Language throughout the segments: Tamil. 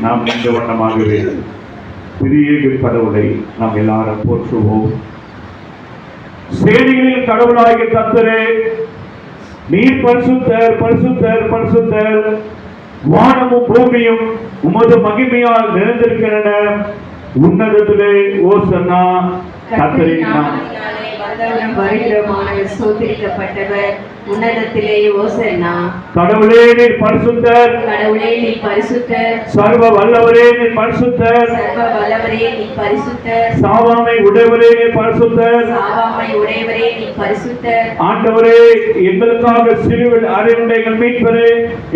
நாம் இந்த வண்ணமாகவே திரியேக கடவுளை நாம் எல்லாரும் போற்றுவோம். சேனைகளின் கடவுளாகிய கர்த்தரே, நீர் பரிசுத்தர் பரிசுத்தர் பரிசுத்தர், வானமும் பூமியும் உமது மகிமையால் நிறைந்திருக்கின்றன. உன்னதத்திலே ஓசன்னா. கர்த்தரின் ஸ்தோத்திரிக்கப்பட்டவர், உன்னதத்திலே ஓசன்னா. கடவுளே நீர் பரிசுத்தர், கடவுளே நீர் பரிசுத்தர், சர்வ வல்லவரே நீர் பரிசுத்தர், சர்வ வல்லவரே நீர் பரிசுத்தர், சாவாமை உடையவரே நீர் பரிசுத்தர், சாவாமை உடையவரே நீர் பரிசுத்தர். ஆண்டவரே, எங்களுக்காக சிலுவையில் அறையுண்ட எங்கள் மீட்பரே,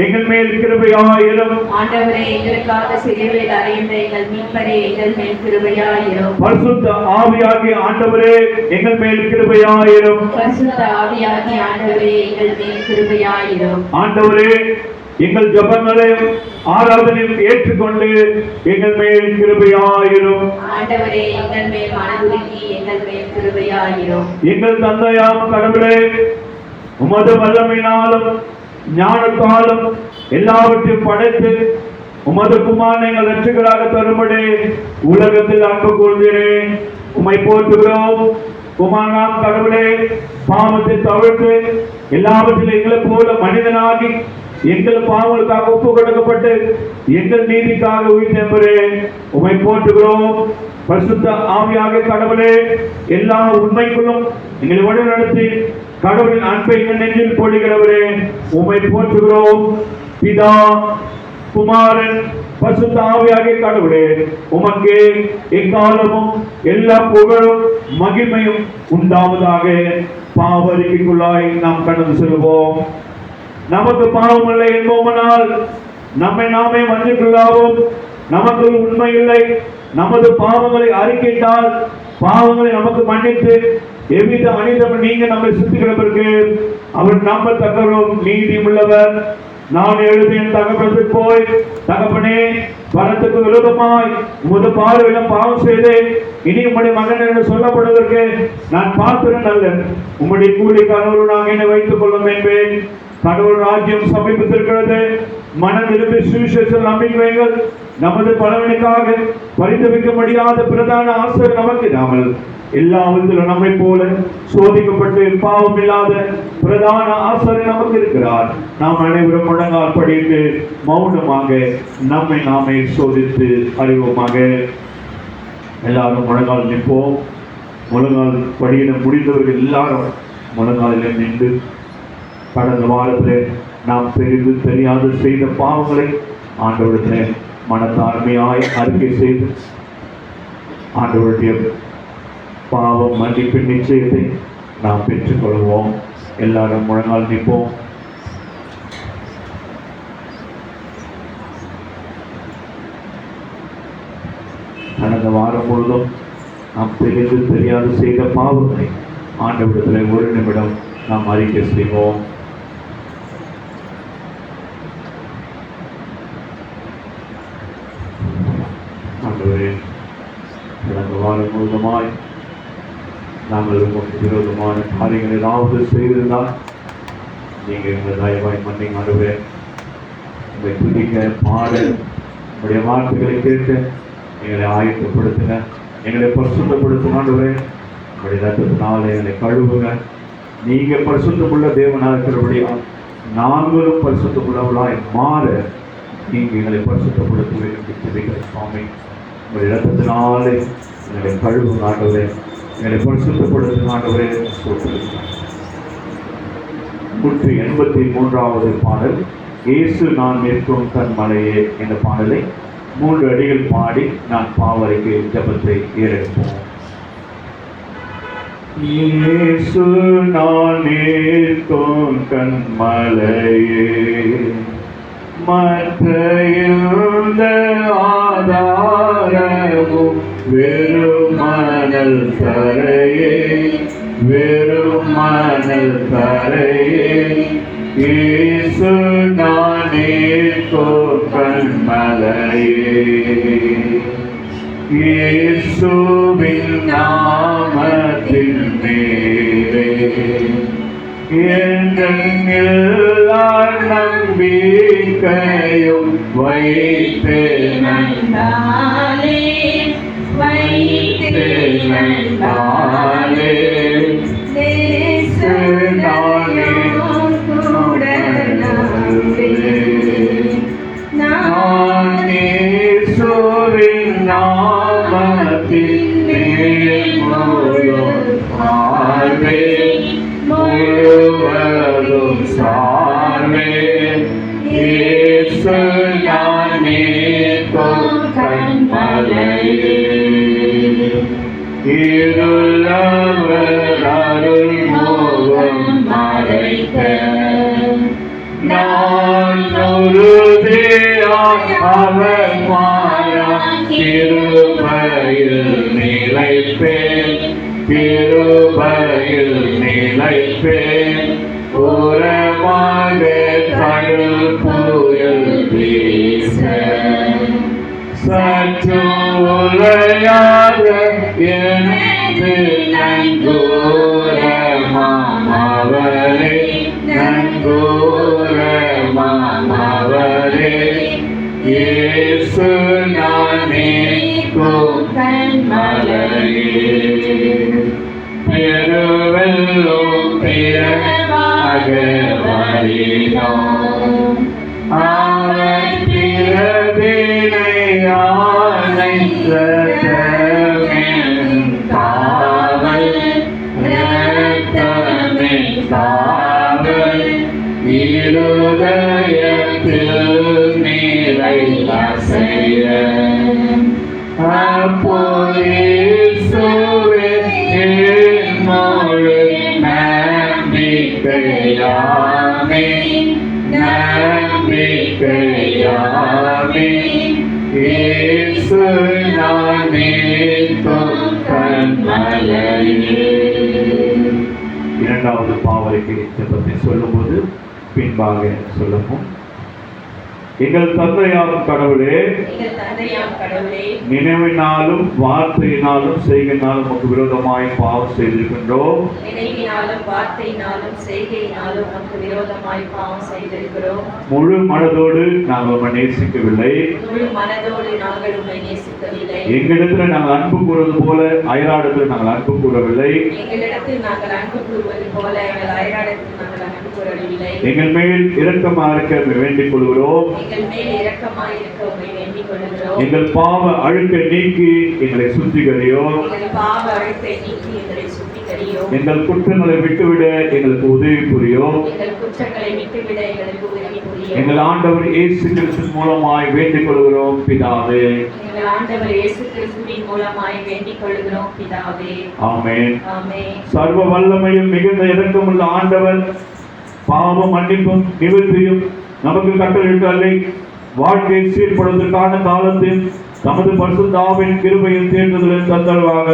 எங்கள் மேல் கிருபையாயிரும். ஆண்டவரே, எங்களுக்காக சிலுவையில் அறையுண்ட எங்கள் மீட்பரே, எங்கள் மேல் கிருபையாயிரும். பரிசுத்த ஆவியாகிய ஆண்டவரே, எங்கள் மேல் கிருபையாயிரும். பரிசுத்த ஆவியாகிய ஆண்டவரே, எங்கள் மேல் கிருபையாயிரும். ஆண்டவரே, எங்கள் ஜெபங்களையும் ஆராதனையும் ஏற்றுக்கொண்டு எங்கள் மேல் கிருபையாயிரும். ஆண்டவரே, எங்கள் மேல் மனதுருகி எங்கள் மேல் கிருபையாயிரும். எங்கள் தந்தையாம் கடவுளே, உமது வல்லமையினாலும் ஞானத்தாலும் எல்லாவற்றையும் படைத்து உமது குமாரனை எங்கள் ரட்சகராக தரும்படி உலகத்தில் அன்பு கூர்ந்தீரேன். உம்மை போற்றுகிறோம். குமாரனாம் கடவுளே, பாவத்தை தவிர்த்து எல்லாவற்றிலும் எங்களை போல மனிதனாகி எங்கள் பாவங்களுக்காக ஒப்பு கொடுக்கப்பட்டு எங்கள் நீதிக்காக உயிர்த்தெம்பரே, உம்மை போற்றுகிறோம். பரிசுத்த ஆவியாக கடவுளே, எல்லா உண்மைக்குள்ளும் எங்களை வழி நடத்தி கடவுளின் அன்பை எங்கள் நெஞ்சில் பொழிகிறவரே, உம்மை போற்றுகிறோம். பிதா, குமாரன், பரிசுத்த ஆவியாகிய கடவுளே, உமக்கு எக்காலமும் எல்லா புகழும் மகிமையும் உண்டாவதாக. பாவரிக்குள்ளாய் நாம் கடந்து செல்வோம். நமக்கு பாவம் இல்லை என்போமனால் நம்மை நாமே மன்னிக்கொள்ளாவோம். நமக்கு உண்மை இல்லை. நமது பாவங்களை அறிக்கையிட்டால் பாவங்களை நமக்கு மன்னித்து எவ்வித அனிதம் நீங்க நம்மை சுத்திக்கிறதற்கு அவர் நம்பத்தக்கவரும் நீதி உள்ளவர். நான் எழுதி என் தகப்பனுக்கு போய், தகப்பனே, வரத்துக்கு விரோதமாய் உமது பார்வையிலும் பாவம் செய்தேன். இனி உம்முடைய மகன் என்று சொல்லப்படுவதற்கு நான் பார்க்கிறேன் அல்ல. உம்முடைய கூலிக்காரர்கள் நாங்கள் என்னை வைத்துக் கொள்ளும் என்பேன். கடவுள் ராஜ்யம் சமீபத்திருக்கிறது. மனம் விரும்பி சுவிசேஷம் நம்பிக்கைகள் நமது பலவனுக்காக பரிந்துரைக்க முடியாத பிரதான ஆசிரியர் நமக்கு இல்லாமல் எல்லாவற்றிலும் நம்மை போல சோதிக்கப்பட்டு பாவம் இல்லாத பிரதான ஆசிரியர் நமக்கு இருக்கிறார். நாம் அனைவரும் முழங்கால் படித்து மௌனமாக நம்மை நாமே சோதித்து அறிவோமாக. எல்லாரும் முழங்கால் நிற்போம். முழங்கால் படியிட முடிந்தவர்கள் எல்லாரும் முழங்காலில் நின்று கடந்த வாரத்தில் நாம் தெரிந்து தெரியாது செய்த பாவங்களை ஆண்டவரிடத்தில் மனத்தாழ்மையாய் அறிக்கை செய்து ஆண்டவருடைய பாவம் மன்னிப்பின் நிச்சயத்தை நாம் பெற்றுக்கொள்வோம். எல்லாரும் முழங்கால் நிற்போம். கடந்த வாரம் முழுதும் நாம் தெரிந்து தெரியாது செய்த பாவங்களை ஆண்டவரிடத்தில் ஒரு நிமிடம் நாம் அறிக்கை செய்வோம். கடந்த வாரம் முழுவதுமாய் நாங்கள் உங்களுக்கு விரோதமான காரியங்கள் ஏதாவது செய்திருந்தால் நீங்கள் எங்களை தயவாய் மன்னிங்க ஆண்டவரே. உங்களை துதிக்க பாட உங்களுடைய வார்த்தைகளை கேட்டு எங்களை ஆயத்தப்படுத்துங்க, எங்களை பரிசுத்தப்படுத்துங்க ஆண்டவரே. உங்களுடைய ரத்தத்தினால எங்களை கழுவுங்க. நீங்கள் பரிசுத்தமுள்ள தேவனாக இருக்கிறபடியா நாங்களும் பரிசுத்தமுள்ளவர்களாய் மாற நீங்கள் எங்களை பரிசுத்தப்படுத்த வேண்டும். சுவாமி, உங்களுடைய ரத்தத்தினாலே எங்களை கழுவுங்க ஆண்டவரே, எங்களை பரிசுத்தப்படுத்துங்க ஆண்டவரே. 183வது பாடல், இயேசு நான் நிற்கும் தன் மலையே என்ற பாடலை 3 அடிகள் பாடி நான் பாவரைக்கு ஜபத்தை ஏறெடுப்போம். இயேசு நான் நிற்கும் கண்மலையே, மற்ற எந்த ஆதாரமும் வெறும் மணல் தரையே, வெறும் மணல் தரையே. இயேசு நான் நிற்கும் கண்மலையே, இயேசுவின் நாமத்தின் மேலே எல்லா நம்பிக்கையும் வைத்து நந்தாலே, வைத்து நந்தாலே. நான் இயேசுவின் நாமத்தின் மேல் முழுவதும் சார்வேன். இயேசு நான் நிற்கும் கண்மலையே, இருளவர் அருள்முகம் மறைக்க நான் உறுதியாய் அவர் மாறான் கிருபையில் நிலைப்பேன், கிருபையில் நிலைப்பேன். உரமாக கடல் புயல் வீச சற்று உலையாக எனது நங்கூரமாமவரே, நங்கூரமாமவரே. இயேசு நான் நிற்கும் கண்மலையே, பெருவெல்லும் பிறவாக வருகிறோம். அவர் பிறவினை அனைத்த காவல், இரத்தமே காவல். இருதயத்தில் நீரை அசைய அப்போதேசுவே என்னோடு நம்பிக்கையாமே, நம்பிக்கையாமே. இயேசு நான் நிற்கும் கண்மலையே. இரண்டாவது பாவரிக்கை ஜெபத்தை சொல்லும்போது பின்பாக சொல்லவும், எங்கள் தந்தையாம் கடவுளே, நினைவினாலும் வார்த்தையினாலும் செய்கையினாலும் உமக்கு விரோதமாய் பாவம் செய்திருக்கின்றோம். நினைவினாலும் வார்த்தையினாலும் செய்கையினாலும் உமக்கு விரோதமாய் பாவம் செய்திருக்கிறோம். முழு மனதோடு நாங்கள் உம்மை நேசிக்கவில்லை, முழு மனதோடு நாங்கள் உம்மை நேசிக்கவில்லை. எங்களிடத்தில் நாங்கள் அன்பு கூறுவது போல அயலாடத்தில் நாங்கள் அன்பு கூறவில்லை. எங்களிடத்தில் நாங்கள் அன்பு கூறுவது போல எங்கள் அயலாடத்தில் நாங்கள் அன்பு கூறவில்லை. எங்கள் மேல் இரக்கமாக இருக்க வேண்டிக் கொள்கிறோம். எங்கள் மேல் இரக்கமாய் இருக்க உம்மை வேண்டிக் கொள்கிறோம். எங்கள் பாவ அழுக்கை நீக்கி எங்களை சுத்திகரியோ, எங்கள் பாவ அழுக்கை நீக்கி எங்களை சுத்திகரியோ. எங்கள் குற்றங்களை விட்டுவிட எங்களுக்கு உதவி புரியோ. எங்கள் குற்றங்களை விட்டுவிட எங்களுக்கு உதவி புரியோ. எங்கள் ஆண்டவர் இயேசு கிறிஸ்து மூலமாய் வேண்டிக் கொள்கிறோம் பிதாவே. எங்கள் ஆண்டவர் இயேசு கிறிஸ்துவின் மூலமாய் வேண்டிக் கொள்கிறோம் பிதாவே. ஆமென். ஆமென். சர்வ வல்லமையும் மிகுந்த இரக்கமுள்ள ஆண்டவர் பாவ மன்னிப்பும் நிவர்த்தியும் நமக்கு கட்டளையிட்டாலே வாழ்க்கையை சீர்படுவதற்கான காலத்தில் தமது பரிசுத்தாவின் கிருபையும் தேர்ந்ததில் தந்தல்வாக.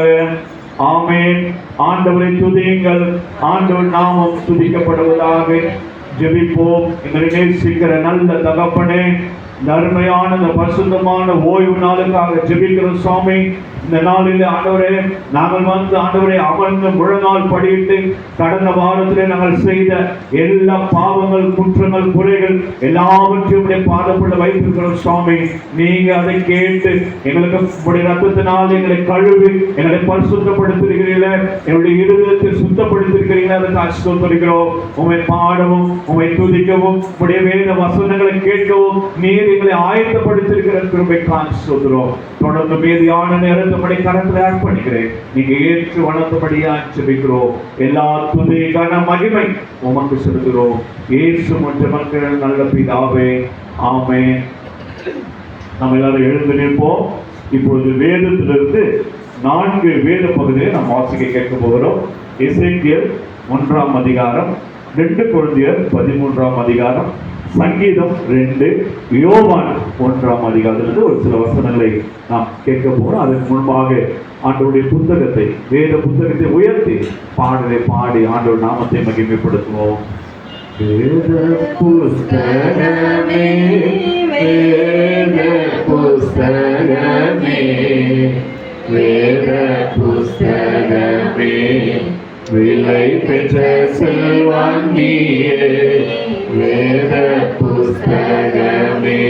ஆமென். ஆண்டவரை துதியுங்கள், ஆண்டவர் நாமம் துதிக்கப்படுவதாக. ஜெபிப்போம். எங்களை நேசிக்கிற நல்ல தகப்பனே, நன்மையான இந்த பரிசுத்தமான ஓய்வு நாளுக்காக ஜெபிக்கிறோம் சுவாமி. இந்த நாளில் ஆண்டவரே நாங்கள் வந்து ஆண்டவரே அமர்ந்து முழங்கால் படியிட்டு கடந்த வாரத்திலே நாங்கள் செய்த எல்லா பாவங்கள், குற்றங்கள், குறைகள் எல்லாவற்றையும் பாதப்பட வைத்திருக்கிறோம் சுவாமி. நீங்க அதை கேட்டு எங்களுக்கு உடைய ரத்தத்தினால் எங்களை கழுவி எங்களை பரிசுத்தப்படுத்திருக்கிறீர்களே, என்னுடைய இருதயத்தை சுத்தப்படுத்திருக்கிறீங்களே, அதை ஆசீர்வதிக்கிறோம். உம்மை பாடவும் உம்மை துதிக்கவும் உடைய வேத வசனங்களை கேட்கவும் நீர் எங்களை ஆயத்தப்படுத்திருக்கிற கிருபைக்காக சொல்கிறோம். தொடர்ந்து மீதியான நேரத்தை கரத்தில் அர்ப்பணிக்கிறேன். நீங்க ஏற்று வளர்த்தபடியா ஜெபிக்கிறோம். எல்லா துதி கன மகிமை உமக்கு செலுத்துகிறோம். இயேசு மற்றும் மக்கள் நல்ல பிதாவே. ஆமென். நம்ம எல்லாரும் எழுந்து நிற்போம். இப்பொழுது வேதத்திலிருந்து 4 வேத பகுதியை நாம் வாசிக்க கேட்க போகிறோம். எசேக்கியேல் 1ஆம் அதிகாரம், 2 கொரிந்தியர் 13ஆம் அதிகாரம், சங்கீதம் 2, யோவான் 1ஆம் அதிகாரத்திலிருந்து ஒரு சில வசனங்களை நாம் கேட்க போறோம். அதற்கு முன்பாக ஆண்டவருடைய புத்தகத்தை, வேத புத்தகத்தை உயர்த்தி பாடலை பாடி ஆண்டவர் நாமத்தை மகிமைப்படுத்துவோம். வேத புஸ்தகமே, வேத புஸ்தகமே, வேத புஸ்தகமே, விலை பெற்ற செல்வம் நீயே. வேத புஸ்தகமே,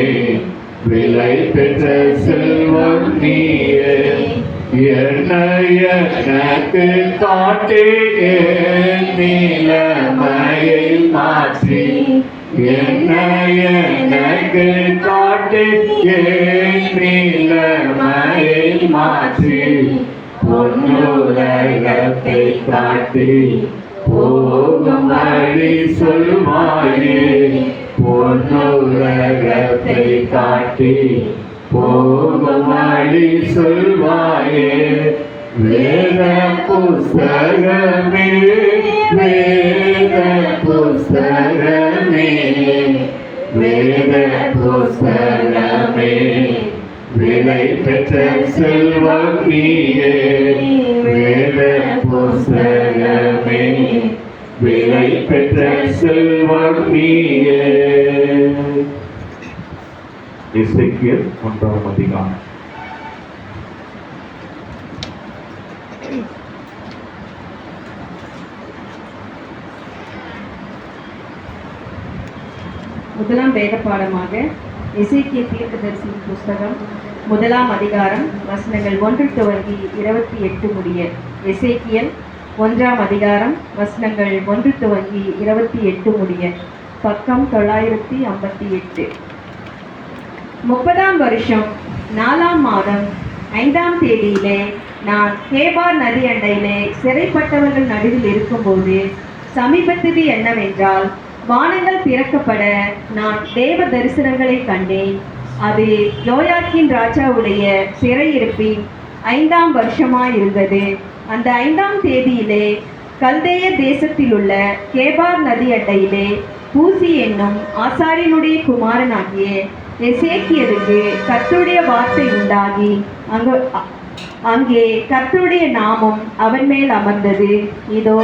விலை பெற்ற செல்வம் நீயே. என்னை எனக்கு காட்டி என் நிலைமையை மாற்றி, என்னை எனக்கு காட்டி என் நிலைமையை மாற்றி, பொன்னுலகத்தை காட்டி போகும் வழி சொல்வாயே. பொன்னுலகத்தை காட்டி போகும் வழி சொல்வாயே. வேத புஸ்தகமே, வேத புஸ்தகமே, வேத புஸ்தகமே, விலை பெற்ற செல்வம் நீயே. வேத புஸ்தகமே, விலை பெற்ற செல்வம் நீயே. எசேக்கியேல் 1ஆம் அதிகாரம். முதலாம் வேத பாடமாக எசேக்கியேல் தீர்க்கதரிசியின் புஸ்தகம் 1ஆம் அதிகாரம் வசனங்கள் 1 துவங்கி 28 முடிய. எசேக்கியேல் 1ஆம் அதிகாரம் வசனங்கள் 1 துவங்கி 28 முடிய. பக்கம் 958. 30ஆம் வருஷம் 4ஆம் மாதம் 5ஆம் தேதியிலே நான் கேபார் நதி அண்டையிலே சிறைப்பட்டவர்கள் நடுவில் இருக்கும்போது சமீபத்தது என்னவென்றால், வானங்கள் திறக்கப்பட நான் தேவ தரிசனங்களை கண்டேன். அது யோயாக்கீன் ராஜாவுடைய சிறையிருப்பின் 5ஆம் வருஷமாயிருந்தது. அந்த 5ஆம் தேதியிலே கல்தேய தேசத்தில் உள்ள கேபார் நதி அண்டையிலே பூசி என்னும் ஆசாரியனுடைய குமாரனாகிய எசேக்கியேலுக்கு கர்த்தருடைய வார்த்தை உண்டாகி அங்கே கர்த்தருடைய நாமம் அவன் மேல் அமர்ந்தது. இதோ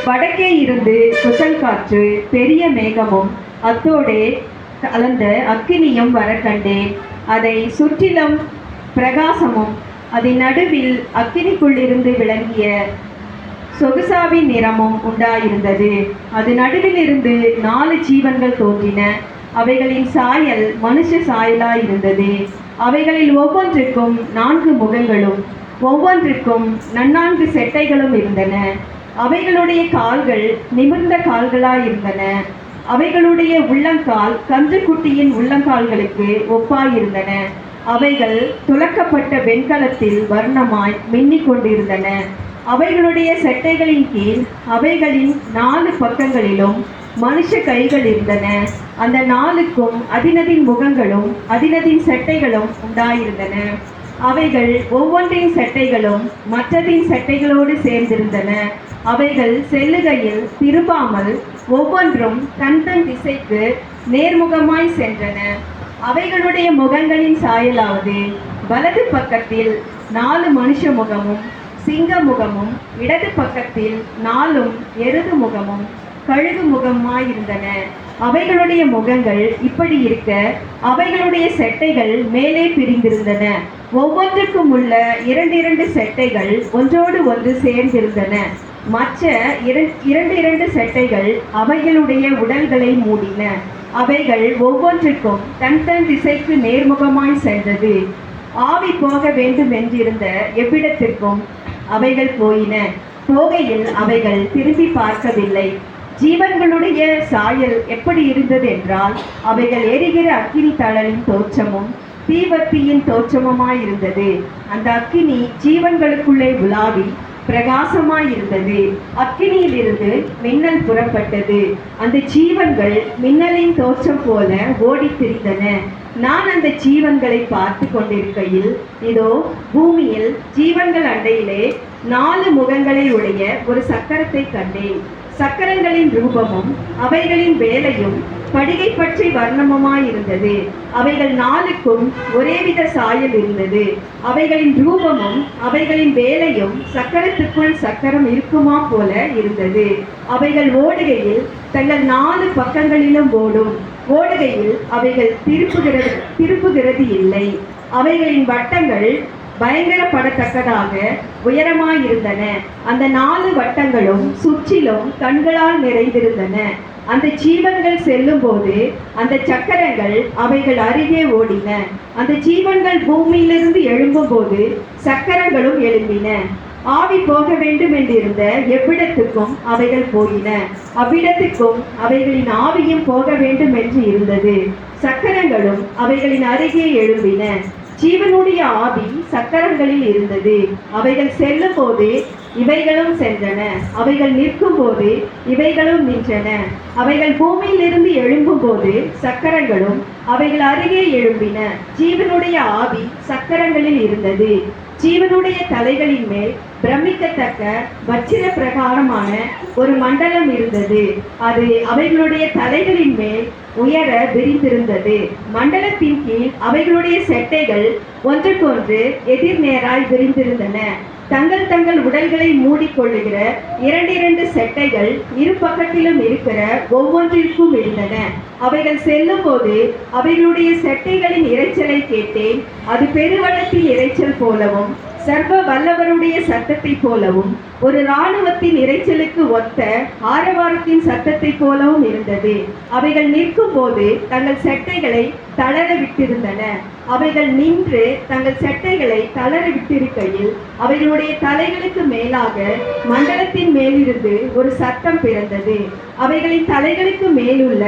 வடக்கே இருந்து குசல் காற்று, பெரிய மேகமும் அத்தோடே கலந்த அக்கினியும் வர கண்டேன். அதை சுற்றிலும் பிரகாசமும் அதன் நடுவில் அக்கினிக்குள்ளிருந்து விளங்கிய சொகுசாவின் நிறமும் உண்டாயிருந்தது. அது நடுவில் இருந்து 4 ஜீவன்கள் தோன்றின. அவைகளின் சாயல் மனுஷ சாயலாயிருந்தது. அவைகளில் ஒவ்வொன்றுக்கும் 4 முகங்களும் ஒவ்வொன்றுக்கும் 4 செட்டைகளும் இருந்தன. அவைகளுடைய கால்கள் நிமிர்ந்த கால்களாயிருந்தன. அவைகளுடைய உள்ளங்கால் கன்றுக்குட்டியின் உள்ளங்கால்களுக்கு ஒப்பாயிருந்தன. அவைகள் துலக்கப்பட்ட வெண்கலத்தில் வர்ணமாய் மின்னிக் கொண்டிருந்தன. அவைகளுடைய செட்டைகளின் கீழ் அவைகளின் 4 பக்கங்களிலும் மனுஷ கைகள் இருந்தன. அந்த 4க்கும் அதினதின் முகங்களும் அதினதின் செட்டைகளும் உண்டாயிருந்தன. அவைகள் ஒவ்வொன்றின் செட்டைகளும் மற்றதின் செட்டைகளோடு சேர்ந்திருந்தன. அவைகள் செல்லுகையில் திரும்பாமல் ஒவ்வொன்றும் தன் தன் திசைக்கு நேர்முகமாய் சென்றன. அவைகளுடைய முகங்களின் சாயலாவது, வலது பக்கத்தில் 4 மனுஷ முகமும் சிங்க முகமும், இடது பக்கத்தில் 4 எருது முகமும் கழுகு முகமாயிருந்தன. அவைகளுடைய முகங்கள் இப்படி இருக்க அவைகளுடைய செட்டைகள் மேலே பிரிந்திருந்தன. ஒவ்வொன்றுக்கும் உள்ள 2 செட்டைகள் ஒன்றோடு ஒன்று சேர்ந்திருந்தன. மற்ற 2 செட்டைகள் அவைகளுடைய உடல்களை மூடின. அவைகள் ஒவ்வொன்றுக்கும் தன் தன் திசைக்கு நேர்முகமாய் சென்றது. ஆவி போக வேண்டும் என்றிருந்த எவ்விடத்திற்கும் அவைகள் போயின. போகையில் அவைகள் திரும்பி பார்க்கவில்லை. ஜீவன்களுடைய சாயல் எப்படி இருந்தது என்றால், அவைகள் எரிகிற அக்கினி தழலின் தோற்றமும் தீவர்த்தியின் தோற்றமுமாயிருந்தது. அந்த அக்கினி ஜீவன்களுக்குள்ளே உலாவி பிரகாசமாயிருந்தது. அக்கினியிலிருந்து மின்னல் புறப்பட்டது. அந்த ஜீவன்கள் மின்னலின் தோற்றம் போல ஓடித் திரிந்தன. நான் அந்த ஜீவன்களை பார்த்து கொண்டிருக்கையில் இதோ பூமியில் ஜீவன்கள் அண்டையிலே 4 முகங்களை உடைய ஒரு சக்கரத்தை கண்டேன். சக்கரங்களின் ரூபமும் அவைகளின் வேலையும் படிகை பற்றி வர்ணமுமாயிருந்தது. அவைகள் 4க்கும் ஒரேவித சாயல் இருந்தது. அவைகளின் ரூபமும் அவைகளின் வேலையும் சக்கரத்துக்குள் சக்கரம் இருக்குமா போல இருந்தது. அவைகள் ஓடுகையில் தங்கள் 4 பக்கங்களிலும் ஓடுகையில் அவைகள் திருப்புகிறது இல்லை. அவைகளின் வட்டங்கள் பயங்கரப்படத்தக்கதாக உயரமாயிருந்தன. அந்த 4 வட்டங்களும் சுற்றிலும் கண்களால் நிறைந்திருந்தன. அந்த ஜீவன்கள் செல்லும் போது அந்த சக்கரங்கள் அவைகள் அருகே ஓடின. அந்த ஜீவன்கள் பூமியிலிருந்து எழும்பும் போது சக்கரங்களும் எழும்பின. ஆவி போக வேண்டும் என்றிருந்த எவ்விடத்துக்கும் அவைகள் போயின. அவ்விடத்துக்கும் அவைகளின் ஆவியும் போக வேண்டும் என்று இருந்தது. சக்கரங்களும் அவைகளின் அருகே எழும்பின. ஜீவனுடைய ஆவி சக்கரங்களில் இருந்தது. அவைகள் செல்லும் போது இவைகளும் சென்றன. அவைகள் நிற்கும் போது இவைகளும் நின்றன. அவைகள் பூமியிலிருந்து எழும்பும் போது சக்கரங்களும் அவைகள் அருகே எழும்பின. ஜீவனுடைய ஆவி சக்கரங்களில் இருந்தது. ஜீவனுடைய தலைகளின் மேல் பிரமிக்கத்தக்க வச்சிர பிரகாரமான ஒரு மண்டலம் இருந்தது. அது அவைகளுடைய தலைகளின் மேல் உயர விரிந்திருந்தது. மண்டலத்தின் கீழ் அவைகளுடைய செட்டைகள் ஒன்றுக்கொன்று எதிர்நேராய் விரிந்திருந்தன. தங்கள் தங்கள் உடல்களை மூடிக்கொள்ளுகிற 2 செட்டைகள் இரு பக்கத்திலும் இருக்கிற ஒவ்வொன்றிற்கும் இருந்தன. அவைகள் செல்லும் போது அவைகளுடைய செட்டைகளின் இரைச்சலை கேட்டேன். அது பெருவெள்ளத்தின் இரைச்சல் போலவும் சர்வ வல்லவருடைய சத்தத்தை போலவும் ஒரு இராணுவத்தின் இரைச்சலுக்கு ஒத்த ஆரவாரத்தின் சத்தத்தை போலவும் இருந்தது. அவைகள் நிற்கும் போது தங்கள் செட்டைகளை தளர விட்டிருந்தன. அவைகள் நின்று தங்கள் செட்டைகளை தளர விட்டிருக்கையில் அவைகளுடைய தலைகளுக்கு மேலாக மண்டலத்தின் மேலிருந்து ஒரு சத்தம் பிறந்தது. அவைகளின் தலைகளுக்கு மேலுள்ள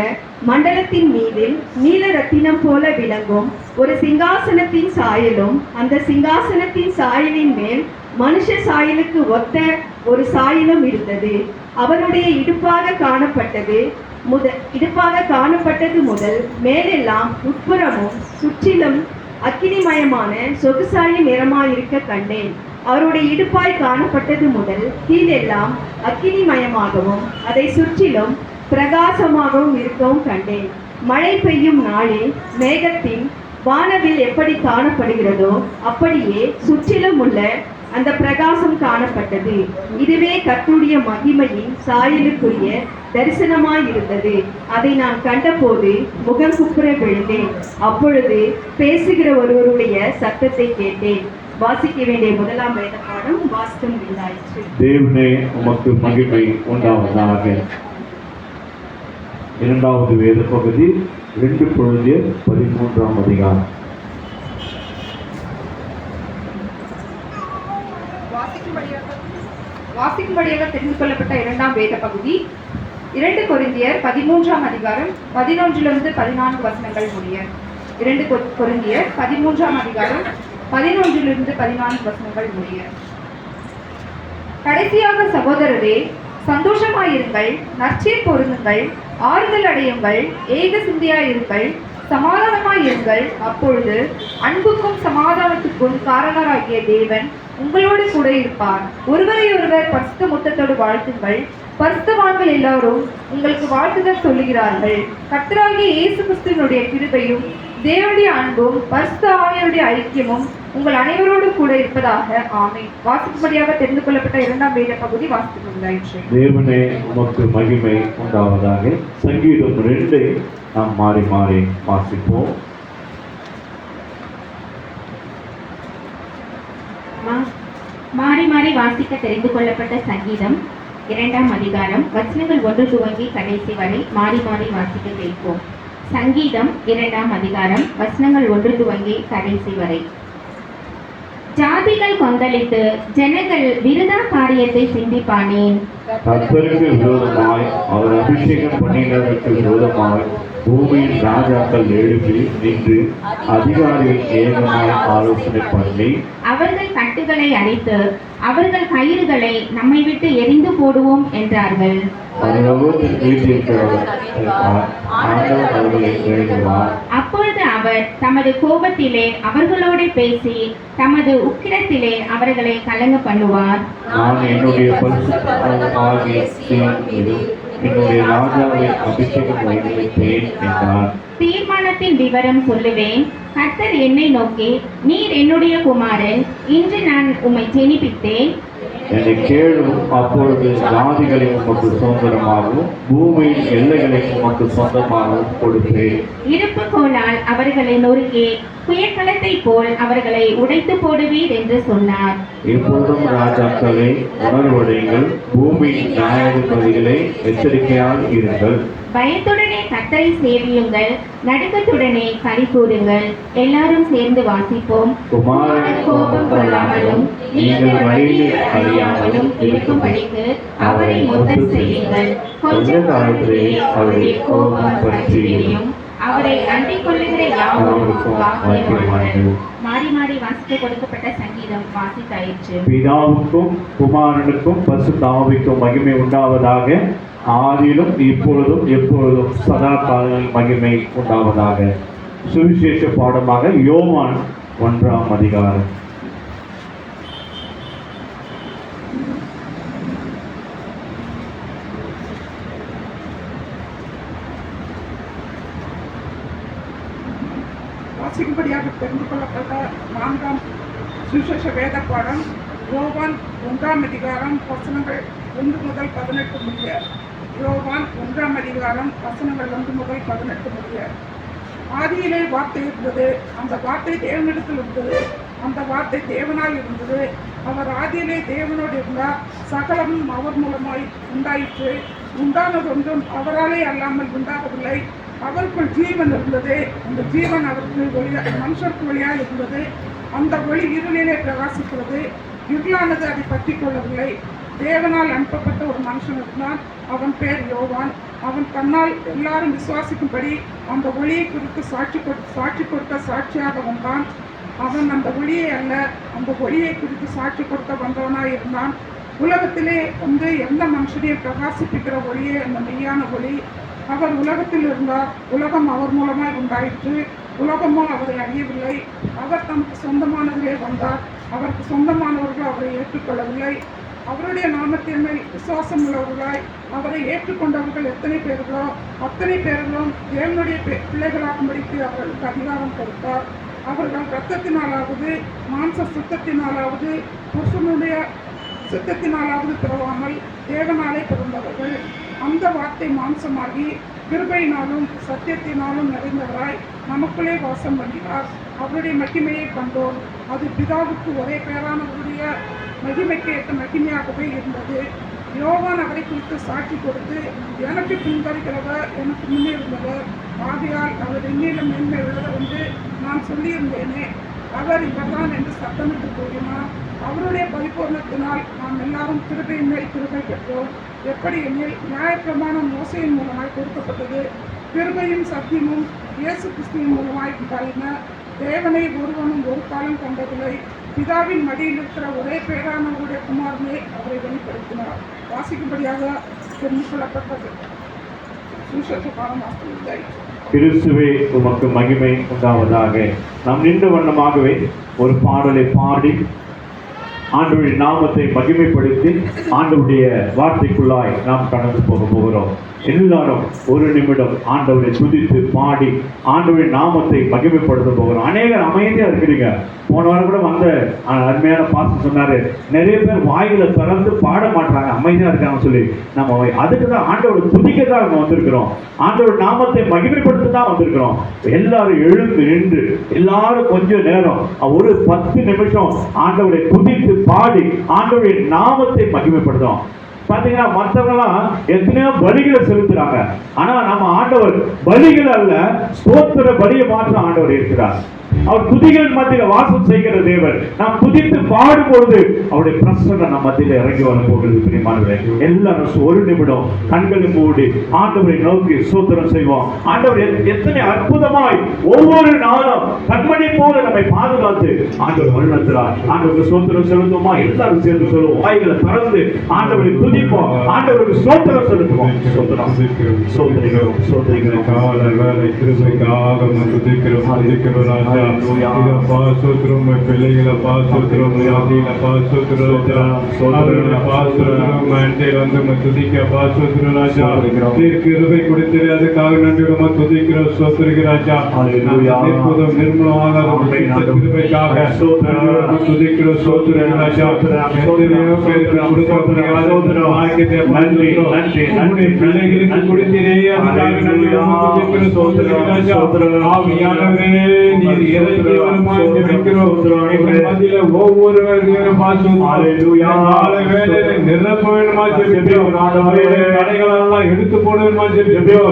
மண்டலத்தின் மீதில் நீல ரத்தினம் போல விளங்கும் ஒரு சிங்காசனத்தின் சாயலும் அந்த சிங்காசனத்தின் சாயலின் மேல் மனுஷ சாயலுக்கு ஒத்த ஒரு சாயலும் இருந்தது. அவருடைய இடுப்பாக காணப்பட்டது முதல் மேலெல்லாம் உட்புறமும் சுற்றிலும் அக்கினிமயமான சொகுசாய நிறமாயிருக்க கண்டேன். அவருடைய இடுப்பாய் காணப்பட்டது முதல் கீழெல்லாம் அக்கினிமயமாகவும் அதை சுற்றிலும் பிரகாசமாகவும் இருக்கவும் கண்டேன். மழை பெய்யும் நாளில் மேகத்தின் வானவில் எப்படி காணப்படுகிறதோ அப்படியே சுற்றிலும் உள்ள அந்த பிரகாசம் காணப்பட்டது. இதுவே கர்த்தருடைய மகிமையின் சாயலுக்குரிய தரிசனமாயிருந்தது. அதை நான் கண்டபோது முகம் குப்புற விழுந்தேன். அப்பொழுது பேசுகிற ஒருவருடைய சத்தத்தை கேட்டேன். வாசிக்க வேண்டிய 1ஆம் வேத பாடம் வாசிக்கும் விடாயிற்று. தேவனே உமக்கு மகிமை உண்டாவதாக. 2வது வேத பகுதி 2 கொரிந்தியர் 13ஆம் அதிகாரம். வாசிக்கும்படியாக தெரிந்து கொள்ளப்பட்ட 2ஆம் வேத பகுதி 2 கொரிந்தியர் 13ஆம் அதிகாரம் 11 14 வசனங்கள் முடிய. 2 கொரிந்தியர் 13ஆம் அதிகாரம் 11 14 வசனங்கள் முடிய. கடைசியாக சகோதரரே, சந்தோஷமாயிருங்கள், நற்செய்தி பொருந்துங்கள், ஆறுதல் அடையுங்கள், ஏக சிந்தையாயிருங்கள், சமாதானமாயிருங்கள். அப்பொழுது அன்புக்கும் சமாதானத்துக்கும் காரணராகிய தேவன் உங்களோடு கூட இருப்பார். ஒருவரை ஒருவர் பரிசுத்த முத்தத்தோடு வாழ்த்துங்கள். பரிசுத்தவான்கள் எல்லாரும் உங்களுக்கு வாழ்த்துதல் சொல்லுகிறார்கள். கர்த்தராகிய இயேசு கிறிஸ்துவினுடைய கிருபையும் தேவனுடைய அன்பும் பரிசுத்த ஆவியாருடைய ஐக்கியமும் உங்கள் அனைவரோடு கூட இருப்பதாக. ஆமென். வாசிக்கும்படியாக தெரிந்து கொள்ளப்பட்ட 2ஆம் வேத பகுதி வாசித்து. தேவனே உமக்கு மகிமை உண்டாவதாக. சங்கீதம் 2 நாம் மாறி மாறி வாசிப்போம். மாறி மாறி வாசிக்க தெரிந்து கொள்ளப்பட்ட சங்கீதம் 2ஆம் அதிகாரம் வசனங்கள் 1 துவங்கி கடைசி வரை மாறி மாறி வாசிக்க கேட்போம். சங்கீதம் 2ஆம் அதிகாரம் வசனங்கள் 1 துவங்கி கடைசி வரை. ஜாதிகள் கொந்தளித்து ஜனங்கள் விருதா காரியத்தை சிந்திப்பானேன். கர்த்தருக்கு விரோதமாய் அவர் அபிஷேகம் பண்ணினதற்கு விரோதமாய் பூமியின் ராஜாக்கள் எழுப்பி நின்று அதிகாரிகள் ஏகமாய் ஆலோசனை பண்ணி அவர்கள் கட்டுகளை அடித்து அவர்கள் கயிறுகளை நம்மை விட்டு எரிந்து போடுவோம் என்றார்கள். பரலோகத்தில் வீற்றிருக்கிறவர் ஆண்டவர் அவர்களை எழுதுவார். அப்பொழுது அவர் தமது கோபத்திலே அவர்களோடு பேசி தமது உக்கிரத்திலே அவர்களை கலங்க பண்ணுவார். நான் என்னுடைய பரிசுத்தமாகிய சீயோன் மீது என்னுடைய ராஜாவை அபிஷேகம் வைத்தேன் என்றார். தீர்மானத்தின் விவரம் சொல்லுவேன். கர்த்தர் என்னை நோக்கி, நீர் என்னுடைய குமாரன், இன்று நான் உம்மை ஜெனிப்பித்தேன். என்னை கேளும், அப்பொழுது ஜாதிகளை உமக்கு சுதந்திரமாகவும் பூமியின் எல்லைகளை உமக்கு சொந்தமாகவும் கொடுப்பேன். இருப்பு கோலால் அவர்களை நொறுக்கி குயக்கலத்தை போல் அவர்களை உடைத்து போடுவீர் என்று சொன்னார். இப்பொழுதும் ராஜாக்களை உணர்வடையுங்கள், பூமியின் நியாயாதிபதிகளை எச்சரிக்கையாக இருங்கள். பயத்துடனே கர்த்தரை சேவியுங்கள், நடுக்கத்துடனே களி கூறுங்கள். எல்லாரும் சேர்ந்து வாசிப்போம். குமாரன் கோபம் கொள்ளாமலும் நீங்கள் வழியில் அறியாமலும் இருக்கும்படிக்கு அவரை முத்தம் செய்யுங்கள். கொஞ்ச காலத்திலே அவருடைய கோபம் பற்றி எரியும். அவரை அண்டிக் கொள்ளுகிற யாவருக்கும் பாக்கியவான்கள். மாறி மாறி வாசிக்க கொடுக்கப்பட்ட சங்கீதம் வாசித்தாயிற்று. பிதாவுக்கும் குமாரனுக்கும் பரிசுத்த ஆவிக்கும் மகிமை உண்டாவதாக, ஆதியிலும் இப்பொழுதும் எப்பொழுதும் சதா காலங்களில் மகிமை உண்டாவதாக. சுவிசேஷ பாடமாக யோவான் 1ஆம் அதிகாரம். வாசிக்கும்படியாக தெரிந்து கொள்ளப்பட்ட 4ஆம் சுவிசேஷ வேத பாடம் யோவான் 1ஆம் அதிகாரம் வசனங்கள் 1 முதல் 18 முடிய. யோவான் 1ஆம் அதிகாரம் வசனங்கள் 1 முதல் 18 முடிய. ஆதியிலே வார்த்தை இருந்தது, அந்த வார்த்தை தேவனிடத்தில் இருந்தது, அந்த வார்த்தை தேவனாய் இருந்தது. அவர் ஆதியிலே தேவனோடு இருந்தார். சகலமும் அவர் மூலமாய் உண்டாயிற்று. உண்டானதொன்றும் அவராலே அல்லாமல் உண்டாகவில்லை. அவருக்குள் ஜீவன் இருந்தது, அந்த ஜீவன் அவருக்கு மனுஷருக்கு வழியாக இருந்தது. அந்த ஒளி இருளிலே பிரகாசிக்கிறது. இருளானது அதை பற்றி கொள்ளவில்லை. தேவனால் அனுப்பப்பட்ட ஒரு மனுஷன் இருந்தான். அவன் பேர் யோவான். அவன் தன்னால் எல்லாரும் விசுவாசிக்கும்படி அந்த ஒளியை குறித்து சாட்சி கொடுக்க சாட்சியாக வந்தான். அவன் அந்த ஒளியை அல்ல, அந்த ஒளியை குறித்து சாட்சி கொடுக்க வந்தவனாய் இருந்தான். உலகத்திலே வந்து எந்த மனுஷனையும் பிரகாசிப்பிக்கிற ஒளியே அந்த மெய்யான ஒளி. அவர் உலகத்தில் இருந்தார், உலகம் அவர் மூலமாய் உண்டாயிற்று, உலகமோ அவரை அறியவில்லை. அவர் தமக்கு சொந்தமானதிலே வந்தார், அவருக்கு சொந்தமானவர்கள் அவரை ஏற்றுக்கொள்ளவில்லை. அவருடைய நாமத்தின் மேல் விசுவாசம் உள்ளவர்களாய் அவரை ஏற்றுக்கொண்டவர்கள் எத்தனை பேர்களோ அத்தனை பேர்களும் தேவனுடைய பிள்ளைகளாகும்படிக்கு அவர்களுக்கு அதிகாரம் கொடுத்தார். அவர்கள் இரத்தத்தினாலாவது மாம்ச சுத்தத்தினாலாவது புருஷனுடைய சுத்தத்தினாலாவது பிறவாமல் தேவனாலே பிறந்தவர்கள். அந்த வார்த்தை மாம்சமாகி கிருபையினாலும் சத்தியத்தினாலும் நிறைந்தவராய் நமக்குள்ளே வாசம் பண்ணினார். அவருடைய மகிமையை கண்டோம். அது பிதாவுக்கு ஒரே பேரானவருடைய மகிமைக்கு ஏற்ற மகிமையாகவே இருந்தது. யோவான் அவரை குறித்து சாட்சி கொடுத்து, எனக்கு பின்வருகிறவர் எனக்கு முன்னே இருந்தவர், ஆகையால் அவர் என்னிடம் மேன்மை உள்ளவர் என்று நான் சொல்லியிருந்தேனே, அவர் இவர்தான் என்று சத்தமிட்டு கூறினார். அவருடைய பரிபூர்ணத்தினால் நாம் எல்லாரும் கிருபையின் மேல் கிருபை பெற்றோம். எப்படி எனில் நியாயப்பிரமாணம் மோசையின் மூலமாய் கொடுக்கப்பட்டது, கிருபையும் சத்தியமும் இயேசு கிறிஸ்துவின் மூலமாய் உண்டாயின. தேவனை ஒருவனும் ஒரு காலம் கண்டதில்லை. பிதாவின் மடியில் இருக்கிற ஒரே பேரானவருடைய குமாரனே அவரை வெளிப்படுத்தினார். வாசிக்கும்படியாக தெரிந்து கொள்ளப்பட்டது. சுவிசேஷ பாடம் வாசித்தாய். கிறிஸ்துவே உமக்கு மகிமை உண்டாவதாக. நாம் நின்ற வண்ணமாகவே ஒரு பாடலை பாடி ஆண்டவருடைய நாமத்தை மகிமைப்படுத்தி ஆண்டவருடைய வார்த்தைக்குள்ளாய் நாம் கடந்து போகிறோம். எல்லாரும் ஒரு நிமிடம் ஆண்டவரை துதித்து பாடி ஆண்டவருடைய நாமத்தை மகிமைப்படுத்த போகிறோம். அநேகர் அமைதியா இருக்கிறீங்க. போன வாரம் கூட வந்த அருமையான பாஸ்டர் சொன்னாரு, நிறைய பேர் வாயில திறந்து பாட மாட்டாங்க, அமைதியா இருக்காங்க சொல்லி. நம்ம அதுக்கு தான் ஆண்டவரை துதிக்க தான் நம்ம வந்திருக்கிறோம். ஆண்டவர் நாமத்தை மகிமைப்படுத்த தான் வந்திருக்கிறோம். எல்லாரும் எழுந்து நின்று எல்லாரும் கொஞ்ச நேரம் ஒரு 10 நிமிஷம் ஆண்டவரை துதித்து பாடி ஆண்டவருடைய நாமத்தை மகிமைப்படுத்தும். பாத்தீங்கன்னா மற்றவங்களாம் எத்தனையோ பலிகளை செலுத்துறாங்க. ஆனா நம்ம ஆண்டவர் பலிகள் அல்ல, ஸ்தோத்திர பலியை மாற்ற ஆண்டவர் இருக்கிறார். அவர் துதிகள் மத்தியில வாசம் செய்கிற தேவன். நாம் துதித்து பாடும் பொழுது அவருடைய பிரசன்னம் நம் மத்தியில இறங்கி வர போகிறது. பிரியமானவர்களே, எல்லாரும் ஒரு நிமிடம் கண்களை மூடி ஆண்டவரை நோக்கி ஸ்தோத்திரம் செய்வோம். ஆண்டவர் எத்தனை அற்புதமாய் ஒவ்வொரு நாளும் கண்மணி போல நம்மை பாதுகாத்து ஆண்டவர் வழிநடத்துகிறார். ஆண்டவருக்கு ஸ்தோத்திரம் செலுத்துவோமா? எல்லாரும் சேர்ந்து சொல்லுவோம். வாய்களை திறந்து ஆண்டவரை துதிப்போம், ஆண்டவருக்கு ஸ்தோத்திரம் செலுத்துவோம். ஸ்தோத்திரம் சோதரிக்கிறோம் சோதரிக்கிறோம் கால வேலை கிருபைக்காக துதிக்கிறோம் துதிக்கிறோம் ராஜா. இதப்பா சோத்திரம் பிள்ளைகளை பாசோத்திரம் யாதியில பாசோத்திரம் அவர்களை பாசோத்திரம் மண்டையில் வந்து துதிக்க பாசோத்திரம் ராஜா. கிருபை கொடுத்தது அதுக்காக நன்றி துதிக்கிறோம் சோத்திரிக்கிற ராஜா. எப்போதும் நிர்மலமாக கிருபைக்காக துதிக்கிறோம் சோத்திரிக்கிற ராஜா. பிள்ளைகளுக்கு கொடுத்தீரே அதுக்காக நன்றி சோத்திரிக்கிற ராஜா. ஆவியானவரே நீர் இறங்கி வருமாய் ஜெபிக்கிறோம். எங்கள் மத்தியில ஒவ்வொருவரையும் நிரப்ப வேணுமா ஜெபிக்கிறோம். கடைகளெல்லாம் எடுத்து போட வேணுமா ஜெபிக்கிறோம்.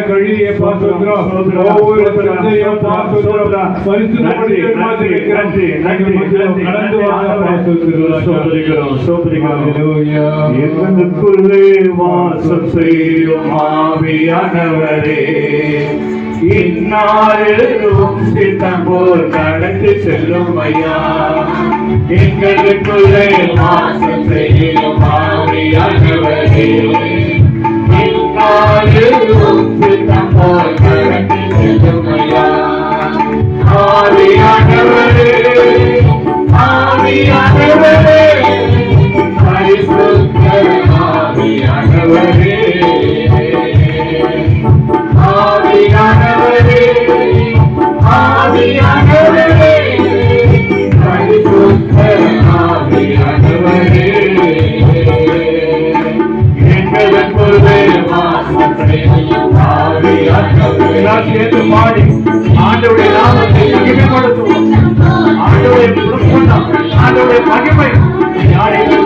கழியை பார்த்துக்கிறோம். ஒவ்வொரு பிரச்சனையும் பார்த்துக்கிறோம். பரிசுத்தப்படுத்திக்கிறோமா ஜெபிக்கிறோம். கடந்து வாங்க எங்களுக்குள்ளே வாசம் செய்யும் ஆவியானவரே, இந்நாளும் சித்தம் போல் நடந்து செல்லும் ஐயா. எங்களுக்குள்ளே வாசம் செய்யும் ஆவியானவரே, இந்நாளும் சித்தம் போல் நடந்து செல்லும் ஐயா. ஆவியானவரே, ஆவியானவரே, பரிசுத்த ஆவியானவரே, ஆவியானவரே, ஆவியானவரே, பரிசுத்த ஆவியானவரே, எங்களுக்குள்ளே வாசம் செய்யும் ஆவியானவரே. சேர்த்து பாடி ஆண்டவருடைய நாமத்தை மகிமைப்படுத்துவோம். ஆண்டவருடைய பிரசன்னம், ஆண்டவருடைய மகிமை நன்றி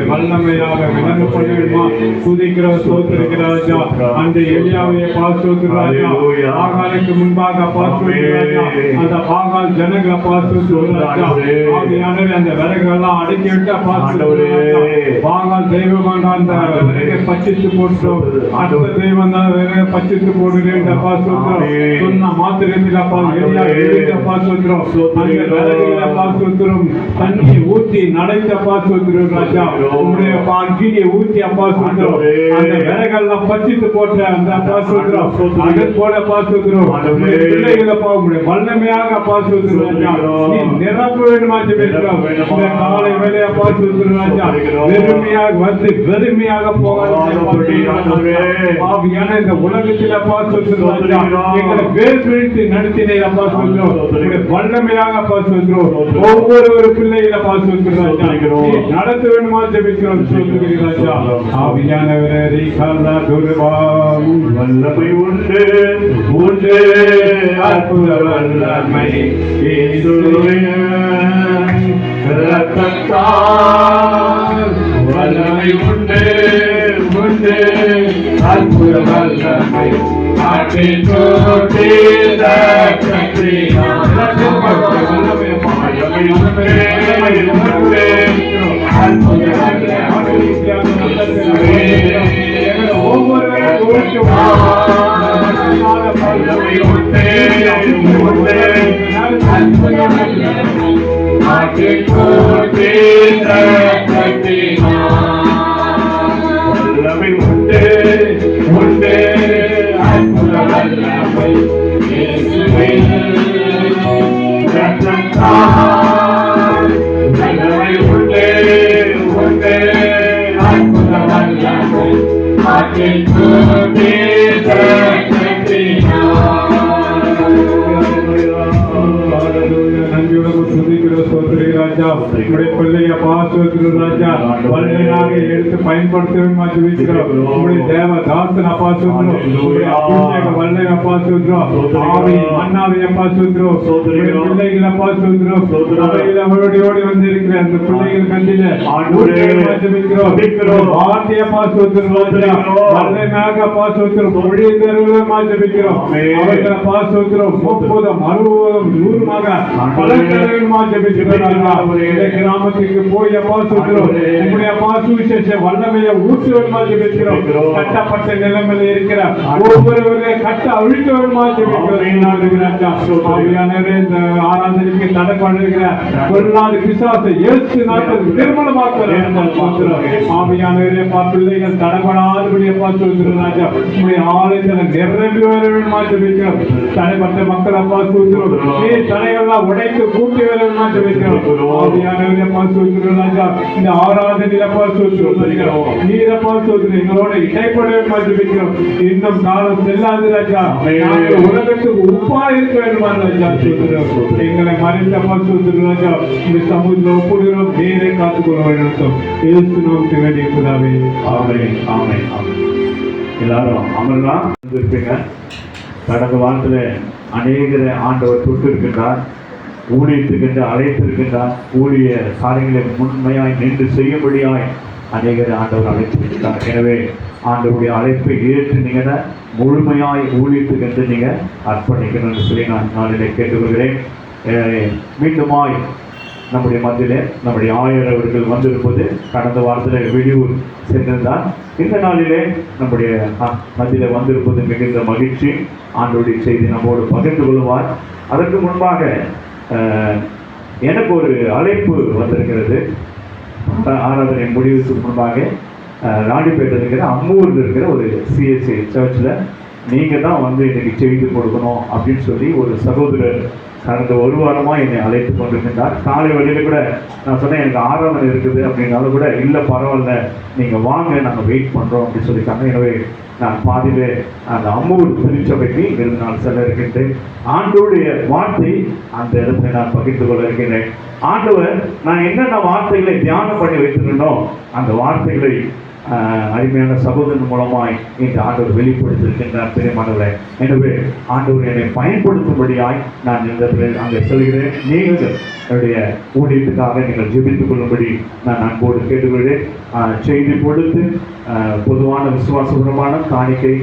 வல்லமையாக விளங்க பண்ணுமா துதிக்கிற சோத்திருக்கிற ராஜா அந்த எலியாவைய பாசோத்திராஜா ஆகாலுக்கு முன்பாக பாசோத்திராஜா அந்த ஆகால் ஜனங்களை பாசோத்திராஜா ஆவியானவர் அந்த விறகுகளெல்லாம் அடக்கி விட்ட பாசோத்திராஜா ஆகால் தெய்வமான அந்த விறகை பச்சித்து போட்டோம் அடுத்த தெய்வம் தான் விறகை பச்சித்து போடுறேன் பாசோத்திரம் சொன்ன மாத்திரத்தில் எலியா எழுத பாசோத்திரம் அந்த விறகுகளை பாசோத்திரம் தண்ணி ஊற்றி நடைத்த பாசோத்திரம் ராஜா உங்களுடைய பாங்கியை ஊற்றி அப்பா சொல்றோம் அந்த விறகெல்லாம் பச்சித்து போட்ட அந்த அப்பா சொல்றோம் அது போல அப்பா சொல்றோம் பிள்ளைகளை பார்க்க வல்லமையாக அப்பா சொல்றோம் நீ நிரப்ப வேண்டுமா சொல்லிருக்கிறோம் இந்த காலை வேலையை அப்பா சொல்றோம் ராஜா வெறுமையாக வந்து வெறுமையாக போகாத இந்த உலகத்தில் அப்பா சொல்றோம் ராஜா எங்களை வேறு பிரித்து நடத்தினேன் அப்பா சொல்றோம் வல்லமையாக அப்பா சொல்றோம் ஒவ்வொரு பிள்ளைகளை அப்பா சொல்றோம் ராஜா நடத்த வேண்டுமா ஜெபிக்கிறோம் சொல்லுகிறீர் ராஜா ஆவியானவரே கல்லா துர்வாம் வல்லமை உண்டு உண்டு அற்புத வல்லமை இயேசுவின் இரத்தத்தால் வல்லமை உண்டு உண்டு அற்புத வல்லமை ஆற்றின் தோட்டில் ரத்தத்தினால் வல்லமை உண்டு அற்புத எடுத்து பயன்படுத்தவும் தேவ தாசன் அப்பா சொல்றோம் வல்லை அப்பா சொல்றோம் ஆவி மன்னாவை அப்பா சொல்றோம் பிள்ளைகள் அப்பா சொல்றோம் அவரோட ஓடி வந்து இருக்கிற அந்த பிள்ளைகள் கண்டில வார்த்தை அப்பா சொல்றோம் வல்லமையாக அப்பா சொல்றோம் மொழி தருவமா ஜபிக்கிறோம் அவர்கள் அப்பா சொல்றோம் 30 60 100 பல தருவமா ஜபிக்கிறோம் கிராமத்துக்கு போய் அப்பா சொல்றோம் உங்களுடைய அப்பா சுவிசேஷ வல்லமையை ஊற்றுவதுமா ஜெபிக்கிறோம் கட்டப்பட்ட நிலைமையில இருக்கிற ஒவ்வொருவரையும் கட்ட அழிக்கவதுமா ஜெபிக்கிறோம் இந்த ஆராதனைக்கு தடை பண்ணுகிற பொருளாதார பிசாசை இயேசு நாட்டில் நிர்மலமாக்குறோம் ஆவியானவரே பிள்ளைகள் தடைபடாதபடி அப்பா சொல்கிறோம் ராஜா உங்களுடைய ஆலயத்தில் நிரம்பி வர வேண்டுமா ஜெபிக்கிறோம் தடைப்பட்ட மக்கள் அப்பா சொல்கிறோம் தடைகள்லாம் உடைத்து கூட்டி வர வேண்டுமா ஜெபிக்கிறோம் ஆவியானவரே அப்பா சொல்கிறோம் ராஜா இந்த ஆராதனையில அப்பா சொல்கிறோம் நீரப்பா சொல்கிறோம் எங்களோட இடைப்பட வேண்டுமா ஜெபிக்கிறோம் இன்னும் காலம் செல்லாது ராஜா உலகத்துக்கு உப்பா இருக்க வேண்டுமா ராஜா சொல்கிறோம் எங்களை மறைந்தப்பா சொல்கிறோம் ராஜா இந்த சமூகத்தில் ஒப்புடுகிறோம் நீரை காத்துக்கொள்ள வேண்டும் இயேசு நாமத்தை வேண்டிய பிதாவே ஆமென் ஆமென் ஆமென். எல்லாரும் அமரலாம் இருப்பீங்க. கடந்த வாரத்தில் அநேகரை ஆண்டவர் தொட்டு இருக்கின்றார், ஊழியத்துக்கென்று அழைத்திருக்கின்றார், ஊழிய காரியங்களை முன்மையாய் நின்று செய்யும்படியாய் அநேகரை ஆண்டவர் அழைத்திருக்கிறார். எனவே ஆண்டவருடைய அழைப்பை ஏற்று நீங்கள் முழுமையாய் ஊழியத்துக்கென்று நீங்கள் அர்ப்பணிக்கணும்னு சொல்லி நான் நாளிலே கேட்டுக்கொள்கிறேன். மீண்டுமாய் நம்முடைய மத்தியிலே நம்முடைய ஆயர் அவர்கள் வந்திருப்பது கடந்த வாரத்தில் வெளியூர் சென்றிருந்தார். இந்த நாளிலே நம்முடைய மத்தியில் வந்திருப்பது மிகுந்த மகிழ்ச்சி. ஆண்டவருடைய செய்தி நம்மோடு பகிர்ந்து கொள்வார். அதற்கு முன்பாக எனக்கு ஒரு அழைப்பு வந்திருக்கிறது. ஆராதனை முடிவுக்கு முன்பாக ராணிப்பேட்டை இருக்கிற அம்மூரில் இருக்கிற ஒரு சிஎஸ்சி சர்ச்சில் நீங்கள் தான் வந்து இன்னைக்கு செய்தி கொடுக்கணும் அப்படின்னு சொல்லி ஒரு சகோதரர் கடந்த ஒரு வாரமாக என்னை அழைத்து கொண்டிருக்கின்றார். காலை வழியில் கூட நான் சொன்னேன் எனக்கு ஆராதனை இருக்குது அப்படின்னாலும் கூட இல்லை பரவாயில்ல நீங்கள் வாங்க நாங்கள் வெயிட் பண்ணுறோம் அப்படின்னு சொல்லியிருக்காங்க. எனவே நான் பாதியிலே அந்த அம்மூர் திருச்சபைக்கு 2 நாள் செல்ல இருக்கின்றேன். ஆண்டவருடைய வார்த்தை அந்த இடத்துல நான் பகிர்ந்து கொள்ள இருக்கின்றேன். ஆண்டவர் நான் என்னென்ன வார்த்தைகளை தியானம் பண்ணி வைத்திருந்தோம் அந்த வார்த்தைகளை அருமையான சகோதரன் மூலமாய் இன்று ஆண்டவர் வெளிப்படுத்தியிருக்கின்றார் பிரியமானவர்களே. எனவே ஆண்டவர் என்னை பயன்படுத்தும்படியாய் நான் இந்த அங்கே செல்கிறேன். நீங்கள் என்னுடைய ஊழியத்துக்காக நீங்கள் ஜெபித்துக் கொள்ளும்படி நான் அன்போடு கேட்டுக்கொள்கிறேன். செய்தி கொடுத்து பொதுவான விசுவாசபூர்வமான காணிக்கை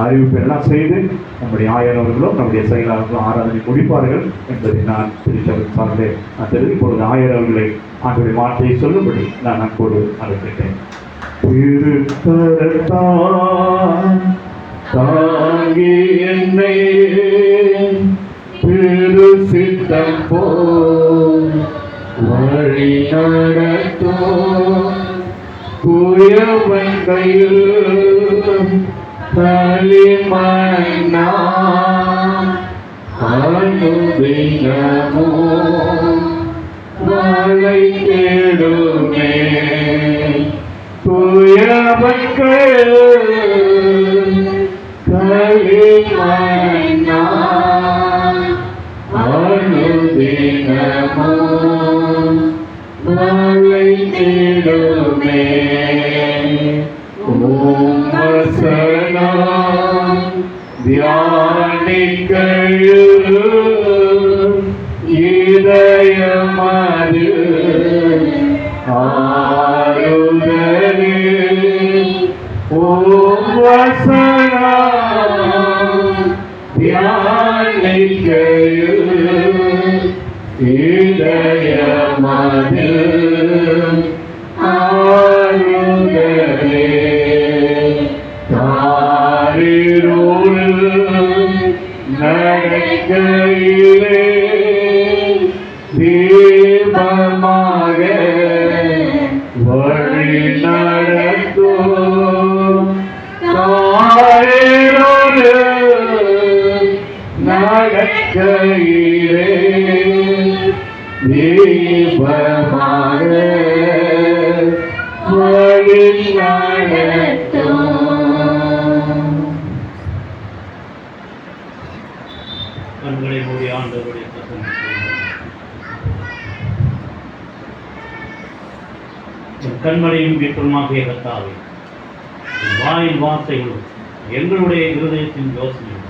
அறிவிப்பு எல்லாம் செய்து நம்முடைய ஆயரவர்களும் நம்முடைய செயலாளர்களும் ஆராதனை முடிப்பார்கள் என்பதை நான் திருச்சபை சார்ந்தே நான் தெரிந்து இப்பொழுது ஆயரவர்களை ஆண்டுடைய வார்த்தையை சொல்லும்படி நான் அன்போடு அழைக்கின்றேன். தாங்கி என்னை சித்தம் போ வழி நடத்தோ குயவன் கையில் களிமண்ணா அனுதினமோ வாழை தேடுமே குயவன் கையில் களிமண்ணா அனுதினமோ வாழை தேடுமே ஓம் வசனம் தியானிக்கையில் இதயமது ஆறுதலே ஓம் வசனம் தியானிக்கையில் இதயமது ஆறுதலே தாரிருள் நடக்கையிலே தீபமாக வழி நடத்தோ தாரிருள் நடக்கையிலே தீபமாக வழி நடத்தோ. கண்களை மூடி ஆண்டவருடைய கண்மலையும் வீட்டுமாகிய கர்த்தாவே, வாயின் வார்த்தைகளும் எங்களுடைய இருதயத்தின் யோசனையும்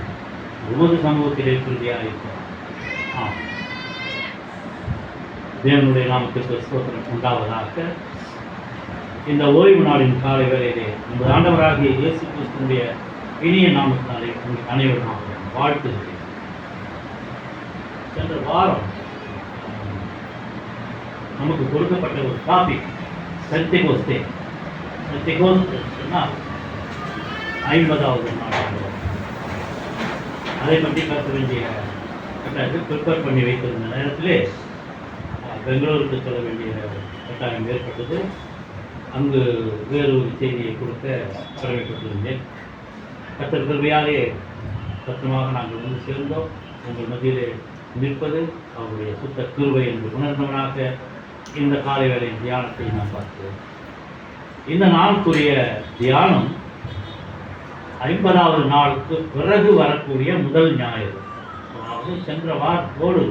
உமது சமூகத்திலே சொல்லியாயிருக்கிறார். தேவனுடைய நாமத்திற்கு ஸ்தோத்திரம் உண்டாவதாக. இந்த ஓய்வு நாளின் காலை வேளையிலே நமது ஆண்டவராகிய இயேசு கிறிஸ்துவினுடைய இனிய நாமத்தினாலே உங்களுக்கு அனைவரும் வாழ்த்துகிறேன். சென்ற வாரம் நமக்கு கொடுக்கப்பட்ட ஒரு டாபிக் பெந்தெகோஸ்தே. பெந்தெகோஸ்தே சொன்னால் 50வது நாள். அதை பற்றி பேச வேண்டிய ப்ரிப்பேர் பண்ணி வைத்திருந்த நேரத்திலே பெங்களூருக்கு செல்ல வேண்டிய கட்டாயம் ஏற்பட்டது. அங்கு வேறு ஒரு செய்தியை கொடுக்க கடமைப்பட்டிருந்தேன். கர்த்தர் கிருபையாலே சத்தமாக நாங்கள் வந்து சேர்ந்தோம். உங்கள் மத்தியிலே நிற்பது அவருடைய சுத்த கிருபை என்று உணர்ந்தவனாக இந்த காலை வேளையின் தியானத்தை நான் பார்க்கிறேன். இந்த நாளுக்குரிய தியானம் 50வது நாளுக்கு பிறகு வரக்கூடிய முதல் ஞாயிறு. அதாவது சென்ற வாரத்தோடு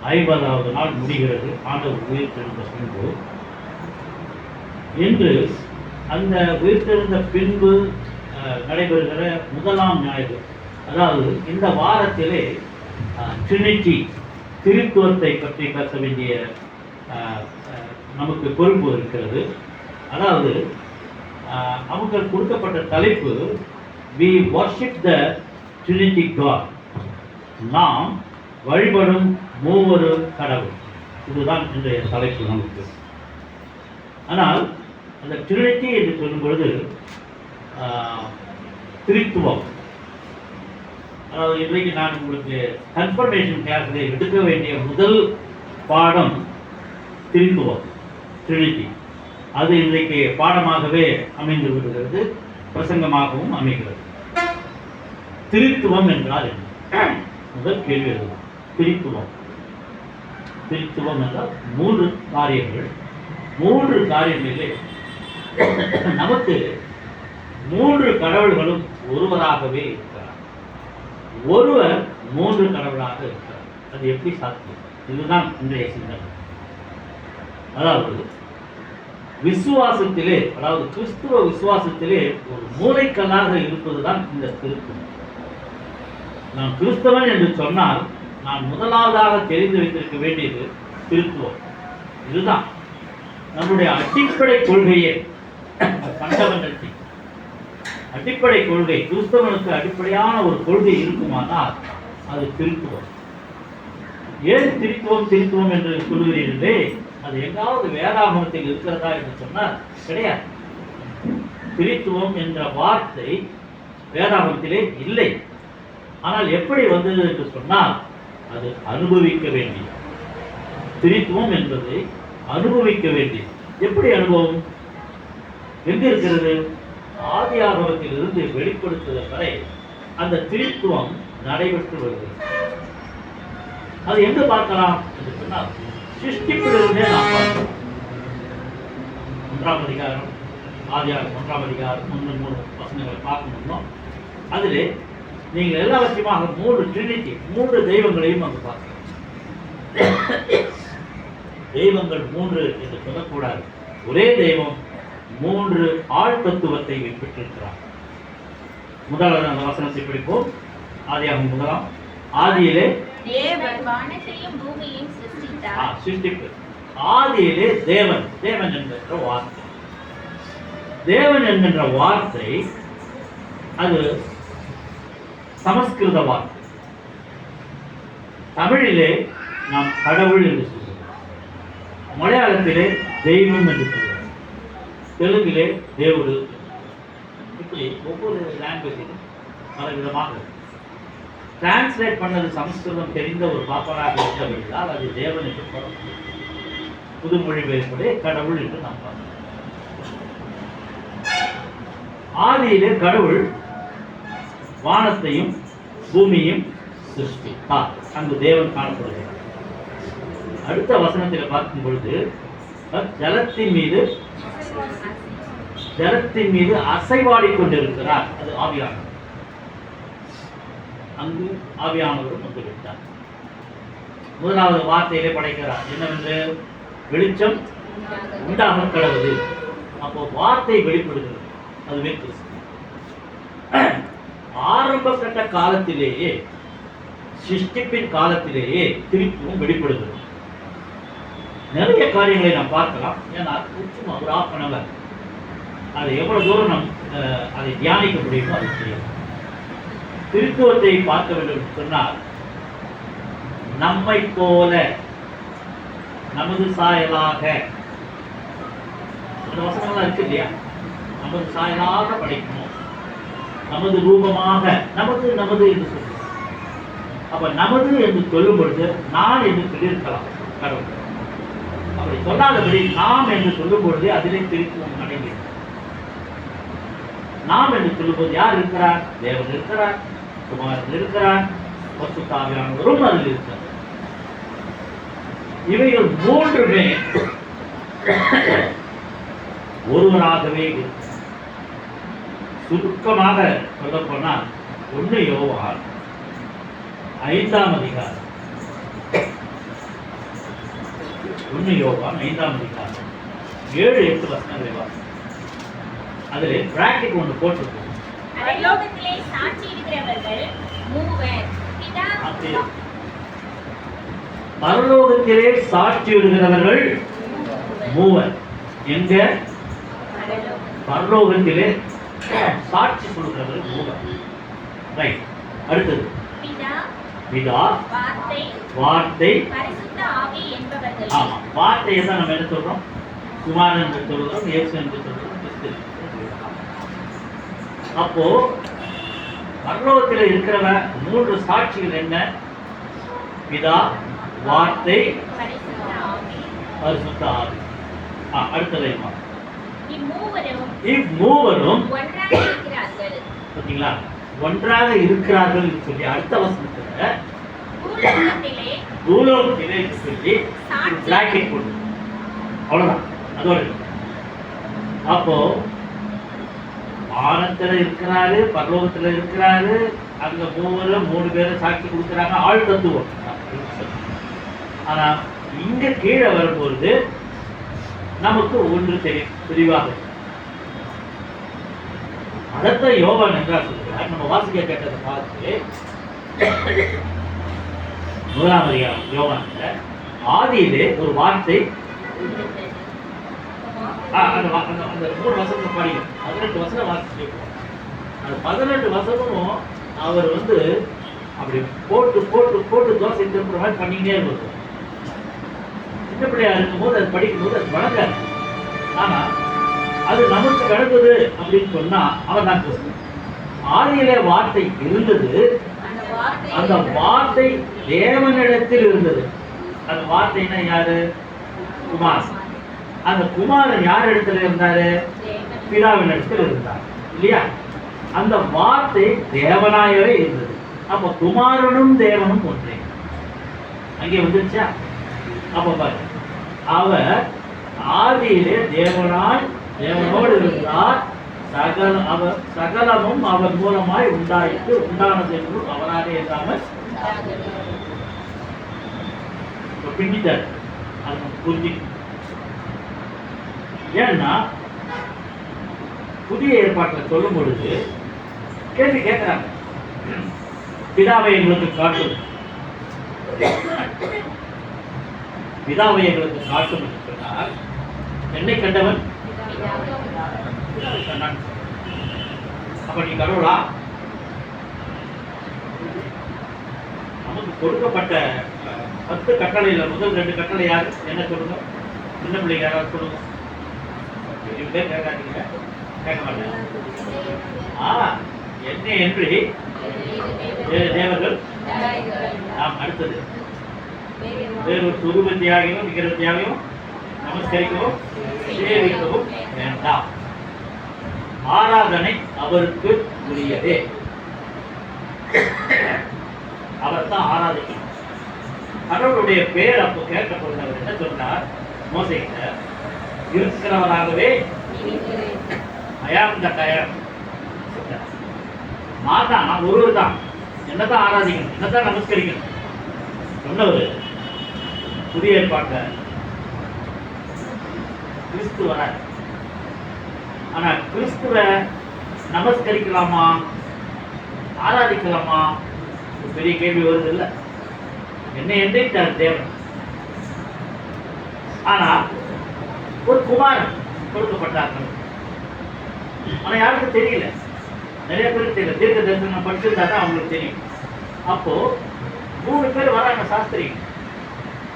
50வது நாள் முடிகிறது. ஆண்டவர் உயிர்த்தெழுந்த பின்பு இன்று அந்த உயிர்த்தெழுந்த பின்பு நடைபெறுகிற முதலாம் ஞாயிறு. அதாவது இந்த வாரத்திலே ட்ரினிட்டி திருத்துவத்தை பற்றி பேச வேண்டிய நமக்கு பொறுப்பு இருக்கிறது. அதாவது அவங்களுக்கு கொடுக்கப்பட்ட தலைப்பு we worship the Trinity God. நாம் வழிபடும் மூவரு கடவுள். இதுதான் இன்றைய தலைப்பு நமக்கு. ஆனால் அந்த ட்ரினிட்டி என்று சொல்லும் பொழுது திரித்துவம். அதாவது இன்றைக்கு நான் உங்களுக்கு கன்ஃபர்மேஷன் கிளாஸில் எடுக்க வேண்டிய முதல் பாடம் திரித்துவம், ட்ரினிட்டி. அது இன்றைக்கு பாடமாகவே அமைந்து விடுகிறது, பிரசங்கமாகவும் அமைகிறது. திரித்துவம் என்றால் என்ன? முதல் கேள்வி எழுதும். திரித்துவம் திரித்துவம் என்றால் மூன்று காரியங்கள். மூன்று காரியங்களிலே நமக்கு மூன்று கடவுள்களும் ஒருவராகவே இருக்கிறார். ஒருவர் மூன்று கடவுளாக இருக்கிறார். அது எப்படி சாத்தியம்? இதுதான் இன்றைய சிந்தனை. அதாவது விசுவாசத்திலே, அதாவது கிறிஸ்துவ விசுவாசத்திலே ஒரு மூலைக்கல்லாக இருப்பதுதான் இந்த திருத்துவம். நான் கிறிஸ்தவன் என்று சொன்னால் நான் முதலாவதாக தெரிந்து வைத்திருக்க வேண்டியது திருத்துவம். இதுதான் நம்முடைய அடிப்படை கொள்கையே. ஃபண்டமெண்டல் அடிப்படை கொள்கை. கிறிஸ்தவனுக்கு அடிப்படையான ஒரு கொள்கை இருக்குமானால் அது திருத்துவம். ஏன் திருத்துவம் என்று சொல்லுகிறீர்களே, அது எங்காவது வேதாகமத்தில் இருக்கிறதா என்று சொன்னால் கிடையாது. திருத்துவம் என்ற வார்த்தை வேதாகமத்திலே இல்லை. ஆனால் எப்படி வந்தது என்று சொன்னால் அது அனுபவிக்க வேண்டியது. திருத்துவம் என்பதை அனுபவிக்க வேண்டியது. எப்படி அனுபவம்? எங்க இருக்கிறது? ஆதியாகமத்தில் இருந்து வெளிப்படுத்துவதன் வரை அந்த திருத்துவம் நடைபெற்று வருகிறது. அது எங்க பார்க்கலாம் என்று சொன்னால் சிருஷ்டிப்பிலிருந்தே நாம் பார்க்கலாம். 1ஆம் அதிகாரம், ஆதியாகமம் 1ஆம் அதிகாரம் 3 வசனங்களை பார்க்கணும். அதிலே நீங்கள் எல்லாவற்றையுமாக 3 ட்ரினிட்டி, 3 தெய்வங்களையும் அங்கு பார்க்கலாம். தெய்வங்கள் 3 என்று சொல்லக்கூடாது. ஒரே தெய்வம் 3 ஆள் தத்துவத்தை பெற்றிருக்கிறார். முதலாவது அந்த வசனத்தை பிடிப்போம். ஆதியாகமம் 1ஆம் ஆதியிலே தேவன் வானத்தையும் பூமியையும் சிருஷ்டித்தார். சிருஷ்டிப்பு. ஆதியிலே தேவன், தேவன் என்கின்ற வார்த்தை, தேவன் என்கின்ற வார்த்தை அது சமஸ்கிருத வார்த்தை. தமிழிலே நாம் கடவுள் என்று சொல்கிறோம், மலையாளத்திலே தெய்வம் என்று சொல்கிறோம், தெலுங்கிலே தேவுடு. இப்படி ஒவ்வொரு லாங்குவேஜிலும் பல விதமாக டிரான்ஸ்லேட் பண்ணது சமஸ்கிருதம் தெரிந்த ஒரு பாப்பராக இருந்தபடியால் அது தேவன் என்று சொல்லும். புது மொழிபெயர்ப்பதே கடவுள் என்று நாம் பார்க்கிறோம். ஆதியிலே கடவுள் வானத்தையும் பூமியையும் சிருஷ்டித்தார். அங்கு தேவன் காணப்படுகிறார். அடுத்த வசனத்தில் பார்க்கும் பொழுது ஜலத்தின் மீது அசைவாடிக் கொண்டிருக்கிறார். அது ஆவியானவர். அங்கு ஆவியானவரும் வந்து விட்டார். முதலாவது வார்த்தையிலே படைக்கிறார். என்னவென்று? வெளிச்சம் உண்டாக கடவுது. அப்போ வார்த்தை வெளிப்படுகிறது. அதுவே கிறிஸ்து. ஆரம்ப கட்ட காலத்திலேயே, சிருஷ்டிப்பின் காலத்திலேயே திருப்பியும் வெளிப்படுகிறது. நிறைய காரியங்களை நாம் பார்க்கலாம். ஏன்னா சும்மா ஒரு 1/2 hour அதை எவ்வளவு தூரம் நம் அதை தியானிக்க முடியுமோ அதை செய்யலாம். திருத்துவத்தை பார்க்க வேண்டும் என்று சொன்னால் நம்மை போல, நமது சாயலாக, அந்த வசனங்கள்லாம் இருக்கு இல்லையா? நமது சாயலாக படைக்கணும், நமது ரூபமாக, நமது நமது என்று சொல்லுவோம். அப்ப நமது என்று சொல்லும் பொழுது நான் என்று சொல்லியிருக்கலாம் கடவுள். அப்படி சொல்லாதபடி நாம் என்று சொல்லும் பொழுது அதிலே திருத்துவம் அடங்கியது. நாம் என்று சொல்லும்போது யார் இருக்கிறார்? தேவன் இருக்கிறார், குமாரன் இருக்கிறார், பரிசுத்த ஆவியானவரும் அதில் இருக்கிறார். இவைகள் 3மே ஒருவராகவே இருக்கிறார். சுருக்கமாக சொல்லப்போனால் 1 யோவான் 5ஆம் அதிகாரம், 1 யோவான் 5ஆம் அதிகாரம் 7-8 வசனங்களை வாசி. அதிலே பிராக்கெட் ஒன்று போட்டிருக்கோம். பரலோகத்திலே சாட்சியிடுகிறவர்கள் 3 பிதா, பரலோகத்திலே சாட்சியிடுகிறவர்கள் 3. எங்க? பரலோகத்திலே சாட்சி சொல்கிறவர்கள் 3. ரைட். அடுத்தது பிதா, வார்த்தை, பரிசுத்த ஆவி என்பவர்கள். ஆமா, வார்த்தையை தான் நம்ம என்ன சொல்றோம்? குமாரன் என்று சொல்றோம், இயேசு என்று சொல்றோம், கிறிஸ்து. அப்போ பரலோகத்தில் இருக்கிறவ 3 சாட்சிகள் என்ன? பிதா, வார்த்தை, பரிசுத்த ஆவி. அடுத்தது இம்மூவரும் பார்த்தீங்களா ஒன்றாக இருக்கிறார்கள் சொல்லி அடுத்த வசனத்துல பூலோகத்திலே சொல்லி பிராக்கெட் போடு. அவ்வளவுதான், அதோட. அப்போ வானத்துல இருக்கிறாரு, பரலோகத்துல இருக்கிறாரு, அங்க 3 பேரை சாட்சி கொடுக்குறாங்க. ஆள் தத்துவம். ஆனா இங்க கீழே வரும்பொழுது நமக்கு ஒன்று தெரியும் விரிவாக. அதைத்தான் யோவான் என்றால் சொல்கிறார். நம்ம வாசிக்க கேட்டதை பார்த்து 1ஆம் அதிகாரம் யோவான்ல ஆதியிலே ஒரு வார்த்தை, அந்த 3 வசனம் படிங்க, 18 வசனம் வாசிச்சு. அந்த 18 வசனமும் அவர் அப்படி போட்டு போட்டு போட்டு தோசை திருப்புற மாதிரி பண்ணிக்கிட்டே இருந்தது. சின்ன பிள்ளையா இருக்கும்போது அது படிக்கும்போது அது வழங்காது. ஆனா அது நமக்கு நடந்தது அப்படின்னு சொன்னா அவர் தான் பேசுவார். ஆதியிலே வார்த்தை இருந்தது, அந்த வார்த்தை தேவனிடத்தில் இருந்தது. அந்த வார்த்தைன்னா யாரு? குமார். அந்த குமாரன் யார் இடத்துல இருந்தாரு? பிதாவின் இடத்துல இருந்தார் இல்லையா? அந்த வார்த்தை தேவனாயவே இருந்தது. அப்ப குமாரனும் தேவனும் ஒன்றே. அங்கே வந்துருச்சா? அப்ப பாரு, அவர் ஆதியிலே தேவனோடு இருந்தார். அவர் சகலமும் அவர் மூலமாய் உண்டாயிற்று, உண்டானது என்றும் அவராலே இல்லாமல் பின்னிட்டார். அது புரிஞ்சுக்கணும். ஏன்னா புதிய ஏற்பாட்டில் சொல்லும் பொழுது கேள்வி கேட்கிறாங்க, பிதாவை எங்களுக்கு காட்டும், பிதாவை எங்களுக்கு காட்டும் என்று சொன்னார். என்னை கண்டவன் பிதாவை கண்டான். அப்ப நீ கடவுளா? நமக்கு கொடுக்கப்பட்ட 10 கட்டளையில முதல் 2 கட்டளை யாரு? என்ன சொல்லுங்க? சின்ன பிள்ளைங்க யாராவது சொல்லுங்க. கேட்காதீங்க, கேட்க மாட்டேன். என்ன என்று தேவர்கள் நாம் அடுத்தது வேறு ஒரு சுரூபத்தியாகவும் விக்கிரகத்தையாகவும் நமஸ்கரிக்கவும் சேவிக்கவும் வேண்டாம். ஆராதனை அவருக்கு உரியதே. அவர் தான் ஆராதிக்கணும். கடவுளுடைய பேர் அப்போ கேட்கப்படுகிறவர் என்ன சொன்னார்? மோசேகிட்ட இருக்கிறவராகவே அயாம் தயார் மாதான், நான் ஒருவர் தான், என்னதான் ஆராதிக்கணும், என்னதான் நமஸ்கரிக்கணும் சொன்னவர். புதிய ஏற்பாட்டை கிறிஸ்து வர, ஆனா கிறிஸ்துவ நமஸ்கரிக்கலாமா, ஆராதிக்கலாமா? ஒரு பெரிய கேள்வி வருது இல்ல? என்ன என்றார் தேவன். ஆனா ஒரு குமாரன் கொடுக்கப்பட்டார்கள். ஆனா யாருக்கும் தெரியல, நிறைய பேருக்கு தெரியல. தீர்க்க தரிசனம் படிச்சிருந்தா தான் அவங்களுக்கு தெரியும். அப்போ 3 பேர் வராங்க சாஸ்திரி,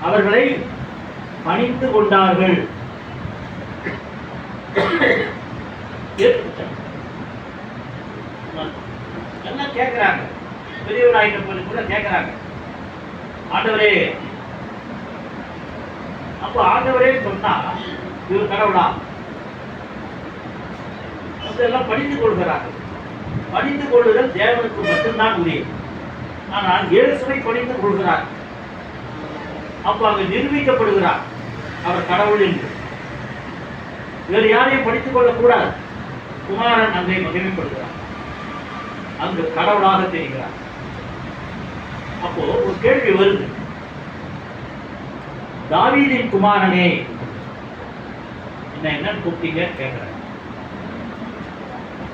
அவர்களை பணிந்து கொண்டார்கள். எல்லாம் கேட்கிறாங்க, பெரியவர் ஆகிட்ட போது கூட கேட்கிறாங்க, ஆண்டவரே. அப்போ ஆண்டவரே சொன்னா இவர் கடவுளா? எல்லாம் பணிந்து கொள்கிறார்கள். பணிந்து கொள்ளுதல் தேவனுக்கு மட்டும்தான் உரியது. ஆனால் இயேசுவை பணிந்து கொள்கிறார். அப்போ அங்கு நிரூபிக்கப்படுகிறார் அவர் கடவுள் என்று. வேறு யாரையும் படித்துக் கொள்ளக்கூடாது. குமாரன் அங்கே மகிமைப்படுகிறார், அங்கு கடவுளாக தெரிகிறார். அப்போ ஒரு கேள்வி வருது, தாவீதின் குமாரனே என்னன்னு கூப்பிட்டீங்க கேட்கிறேன்.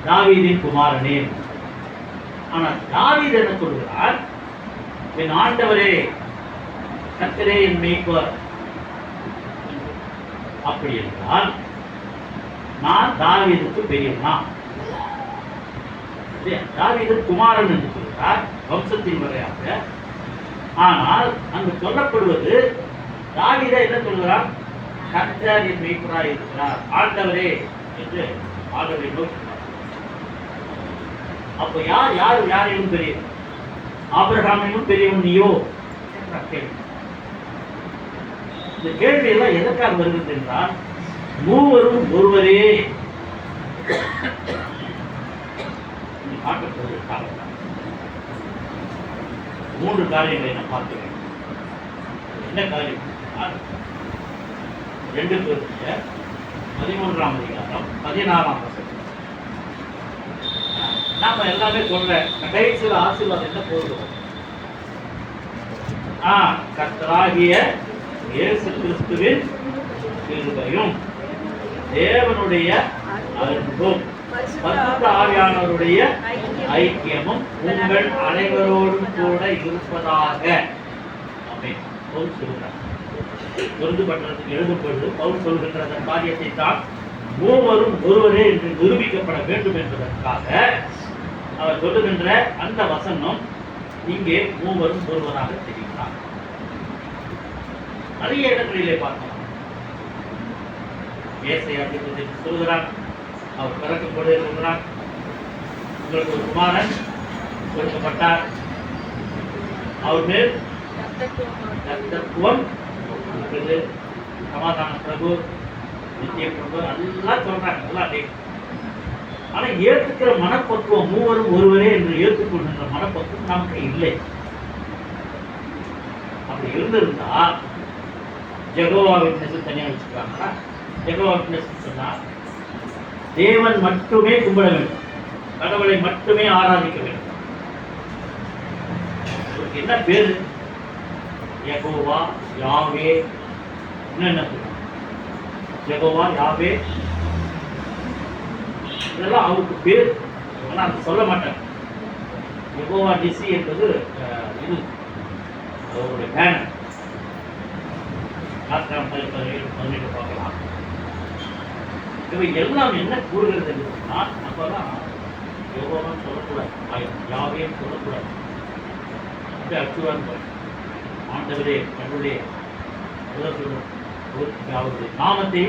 தாவீதின் குமாரனே. ஆனா தாவீது என்ன சொல்கிறார்? என் ஆண்டவரே, கர்த்தரே என் மேய்ப்பர். அப்படி என்றால் நான் தாவீதுக்கு பெரியவனா? தாவீது குமாரன் என்று சொல்கிறார் வம்சத்தின் முறையாக. ஆனால் அங்கு சொல்லப்படுவது தாவீதை என்ன சொல்கிறார்? கர்த்தர் என் மேய்ப்பராய் இருக்கிறார், ஆண்டவரே என்று ஆண்டவரை நோக்கினார். அப்போ யாரையும் பெரியவன்? ஆபிரகாமையும் பெரியவன் நீயோ? இந்த கேள்வி எல்லாம் எதற்காக வருகிறது என்றால், மூவரும் ஒருவரே காட்டப்படுவதற்காக 3 காரியங்களை நான் பார்க்கிறேன். என்ன காரியம்? 2 பேர் 13ஆம் அதிகாரம் 16ஆம் வசனம். நாம எல்லாமே சொல்ற கடைசியில் ஆசீர்வாதம் என்ன போதும்? கர்த்தராகிய இயேசு கிறிஸ்துவின் கிருபையும் தேவனுடைய அன்பும் பரிசுத்த ஆவியானவருடைய ஐக்கியமும் உங்கள் அனைவரோடும் கூட இருப்பதாக. ஆமென். பவுல் சொல்கிறார். கொரிந்து பட்டணத்துக்கு எழுதும் பொழுது பவுல் சொல்கின்ற அந்த காரியத்தை தான் மூவரும் ஒருவரே என்று நிரூபிக்கப்பட வேண்டும் என்பதற்காக அவர் சொல்லுகின்ற அந்த வசனம் இங்கே மூவரும் ஒருவராக தெரிகிறார். நிறைய இடங்களிலே பார்க்கலாம். ஏசாயா சொல்கிறார், அவர் பிறக்கும் பொழுதே சொல்கிறார், உங்களுக்கு ஒரு குமாரன் கொடுக்கப்பட்டார், அவர் மேல் தத்துவம் இருக்குது, சமாதான பிரபு, நித்திய பிரபு, அதெல்லாம் சொல்றாங்க. எல்லாம் அதே. ஆனா ஏற்றுக்கிற மனப்பக்குவம் மூவரும் ஒருவரே என்று ஏற்றுக்கொள்கின்ற மனப்பக்குவம் நமக்கு இல்லை. அப்படி இருந்திருந்தா ஜெகோவா விட்னஸ் தனியா வச்சுக்கிறாங்களா? ஜெகோவா விட்னஸ் சொன்னா தேவன் மட்டுமே கும்பிட வேண்டும், கடவுளை மட்டுமே ஆராதிக்க வேண்டும். என்ன பேரு? யெகோவா, யாவே, என்ன சொல்றாங்க? யெகோவா, யாவே, இதெல்லாம் அவருக்கு பேர். ஆனால் அது சொல்ல மாட்டாங்க. யெகோவா நிசி என்பது இது அவருடைய பேனர். பார்க்கலாம். இவை எல்லாம் என்ன கூறுகிறது என்று சொன்னால், அப்பதான் யெகோவான்னு சொல்லக்கூடாது, யாவேன்னு சொல்லக்கூடாது. அப்படியே அச்சுவான் ஆண்டவரே கடவுளே அவருடைய நாமத்தை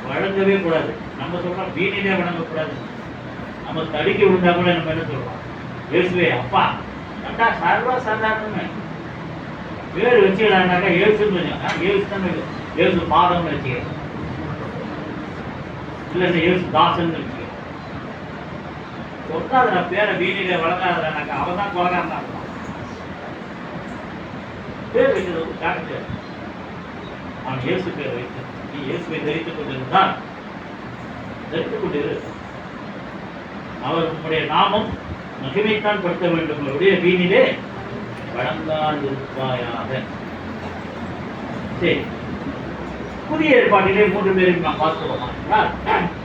வழங்கவே கூடாது. நம்ம சொல்றோம் வீணிலே வழங்கக்கூடாது. நம்ம தடுக்கி விழுந்தா கூட நம்ம என்ன சொல்றோம்? இயேசுவே அப்பா, கண்டா சர்வ சாதாரண பேர் வச்சுக்கலான்னாக்கா இயேசுன்னு இயேசு தான், இயேசு பாதம்னு வச்சுக்கிறேன், இல்லை இயேசு தாசன் வச்சுக்கிறேன். சொல்லாத பேரை வீணிலே வழங்காதானாக்கா அவன் தான் கொலகாரன் தான். பேர் வைக்கிறது காரணம். அவன் இயேசு பேர் வைத்து நீ இயேசுவை தரித்துக் கொண்டிருந்தான், தரித்துக் கொண்டிரு. அவர் உங்களுடைய நாமம் மகிமைத்தான் படுத்த வேண்டும். அவருடைய வீணிலே வழங்காதிருப்பாயாக. சரி, புதிய ஏற்பாட்டிலே 3 பேருக்கு நாம் பார்க்கிறோமா?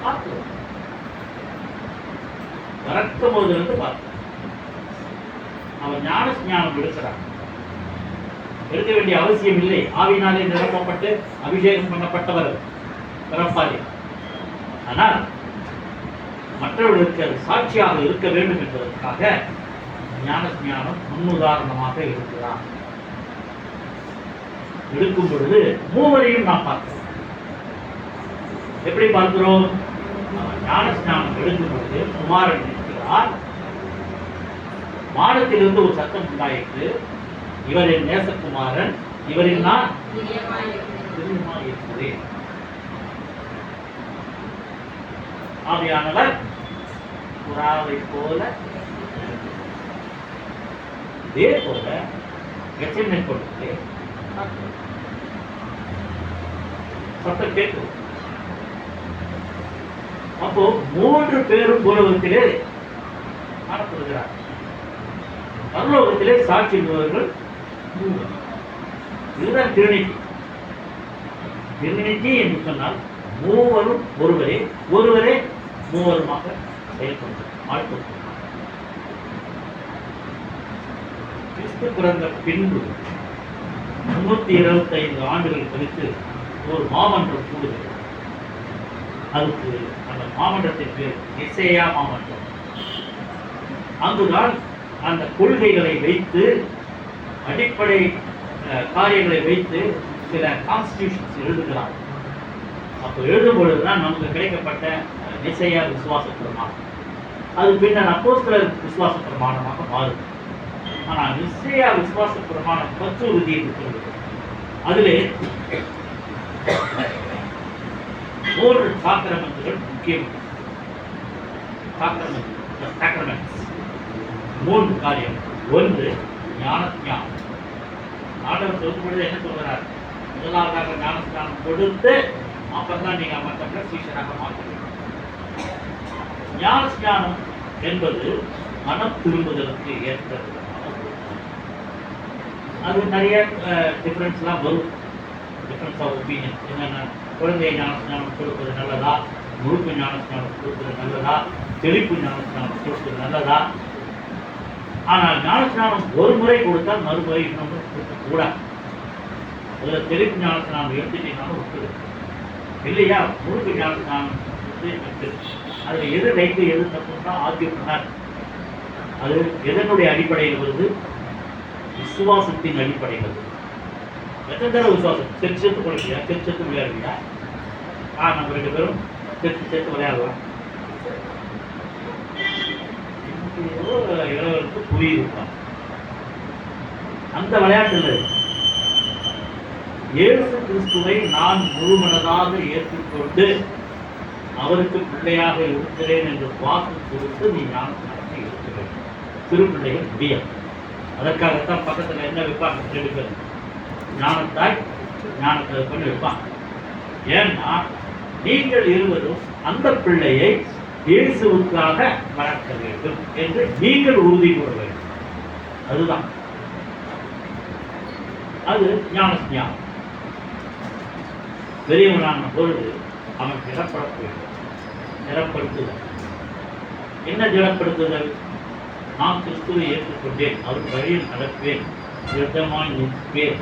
பார்க்கிறோம். பிறக்கும் போதிலிருந்து பார்க்கிறோம். அவர் ஞான ஸ்நானம் எடுக்கிறார். எடுக்க வேண்டிய அவசியம் இல்லை. ஆவினாலே நிரப்பப்பட்டு அபிஷேகம் பண்ணப்பட்டவர் பிறப்பாரே. ஆனால் மற்றவர்களுக்கு அது சாட்சியாக இருக்க வேண்டும் என்பதற்காக ஞான ஸ்நானம் முன்னுதாரணமாக இருக்கிறார். எடுக்கும் பொழுது மூவரையும் நாம் பார்க்கிறோம். எப்படி பார்க்கிறோம்? ஞான ஸ்நானம் எடுக்கும் பொழுது குமாரன் இருக்கிறார். வானத்திலிருந்து ஒரு சத்தம் உண்டாயிற்று, இவரின் நேசகுமாரன், இவரின் நான் பிரியமாயிருக்கிறேன். ஆவியானவர் புறாவை போல, இதே போல கெச்செம்மை கொடுத்து சத்தம் கேட்கும். அப்போ 3 பேரும் பூலோகத்திலே காணப்படுகிறார். பரலோகத்திலே சாட்சி உள்ளவர்கள் 3. இதுதான் திருநிதி. திருநிதி என்று சொன்னால் மூவரும் ஒருவரே, ஒருவரே மூவருமாக செயல்படுத்த. கிறிஸ்து பிறந்த பின்பு 325 ஆண்டுகள் கழித்து ஒரு மாமன்றம் கூடுகிறது. அதுக்கு அந்த மாமன்றத்தின் பேர் நிசேயா மாமன்றம். அங்குதான் அந்த கொள்கைகளை வைத்து, அடிப்படை காரியங்களை வைத்து சில கான்ஸ்டிடியூஷன்ஸ் எழுதுகிறார். அப்போ எழுதும் பொழுதுதான் நமக்கு கிடைக்கப்பட்ட நிசேயா விசுவாச பிரமாணம். அது பின்னர் அப்போஸ்தலர் விசுவாச பிரமாணமாக மாறும். ஆனால் நிசேயா விசுவாச பிரமாணம் 10 உறுதி என்று சொல்கிறது. அதிலே 3 சாக்கிரமென்ட்கள் முக்கியம். சாக்கிரமென்ட்ஸ் 3 காரியம். 1 ஞானஸ்நானம். ஆண்டவர் சொல்லும் பொழுது என்ன சொல்கிறார்? முதலாவதாக ஞானஸ்நானம் கொடுத்து அப்புறம் நீங்க மற்றவங்களை சீஷராக மாற்றுவீங்க. ஞானஸ்நானம் என்பது மனம் திரும்புதலுக்கு ஏற்றது. அது நிறைய டிஃபரன்ஸ்லாம் வரும். டிஃபரன்ஸ் ஆஃப் ஒப்பீனியன் என்னென்ன, குழந்தை ஞானஸ்நானம் கொடுப்பது நல்லதா, முழுப்பு ஞானஸ்நானம் கொடுப்பது நல்லதா, தெளிப்பு ஞானஸ்நானம் கொடுப்பது நல்லதா? ஆனால் ஞானஸ்நானம் ஒரு முறை கொடுத்தால் மறுமுறை இன்னொன்று கொடுக்கக்கூடாது. அதில் தெளிப்பு ஞானஸ்நானம் எடுத்துட்டீங்கன்னாலும் விட்டுது இல்லையா? முழுப்பு ஞானஸ்நானம் அதில் எது ரைட்டு எது தப்புன்னு தான் ஆர்கியூ பண்ணார். அது எதனுடைய அடிப்படையில் வருது? விசுவாசத்தின் அடிப்படையில் வருது. எத்தனை தடவை விசுவாசம்? செத்து கொடுக்கலையா? செத்து விளையாடுறியா? நம்ம 2 பேரும் செத்து விளையாடலாம். இளவருக்கு புரியிருப்பான் அந்த விளையாட்டுல இயேசு கிறிஸ்துவை நான் முழுமனதாக ஏற்றுக்கொண்டு அவருக்கு பிள்ளையாக இருக்கிறேன் என்று வாக்கு கொடுத்து நீ ஞானஸ்நானத்தை இருக்க வேண்டும். சிறு பிள்ளைகள் முடியும். அதற்காகத்தான் பக்கத்தில் என்ன வைப்பாங்க? 2 பேர் ஞானத்தாய் ஞானத்தை பண்ணி வைப்பாங்க. ஏன்னா நீங்கள் இருவரும் அந்த பிள்ளையை இயேசுவுக்காக வளர்க்க வேண்டும் என்று நீங்கள் உறுதி கூற வேண்டும். அதுதான் அது ஞானஸ்நானம். பெரியவனான பொழுது அவன் திடப்பட வேண்டும். திடப்படுத்துதல் என்ன? திடப்படுத்துதல் நான் கிறிஸ்துவை ஏற்றுக்கொண்டேன், அவர் வழியில் நடப்பேன், விரதமாய் நிற்பேன்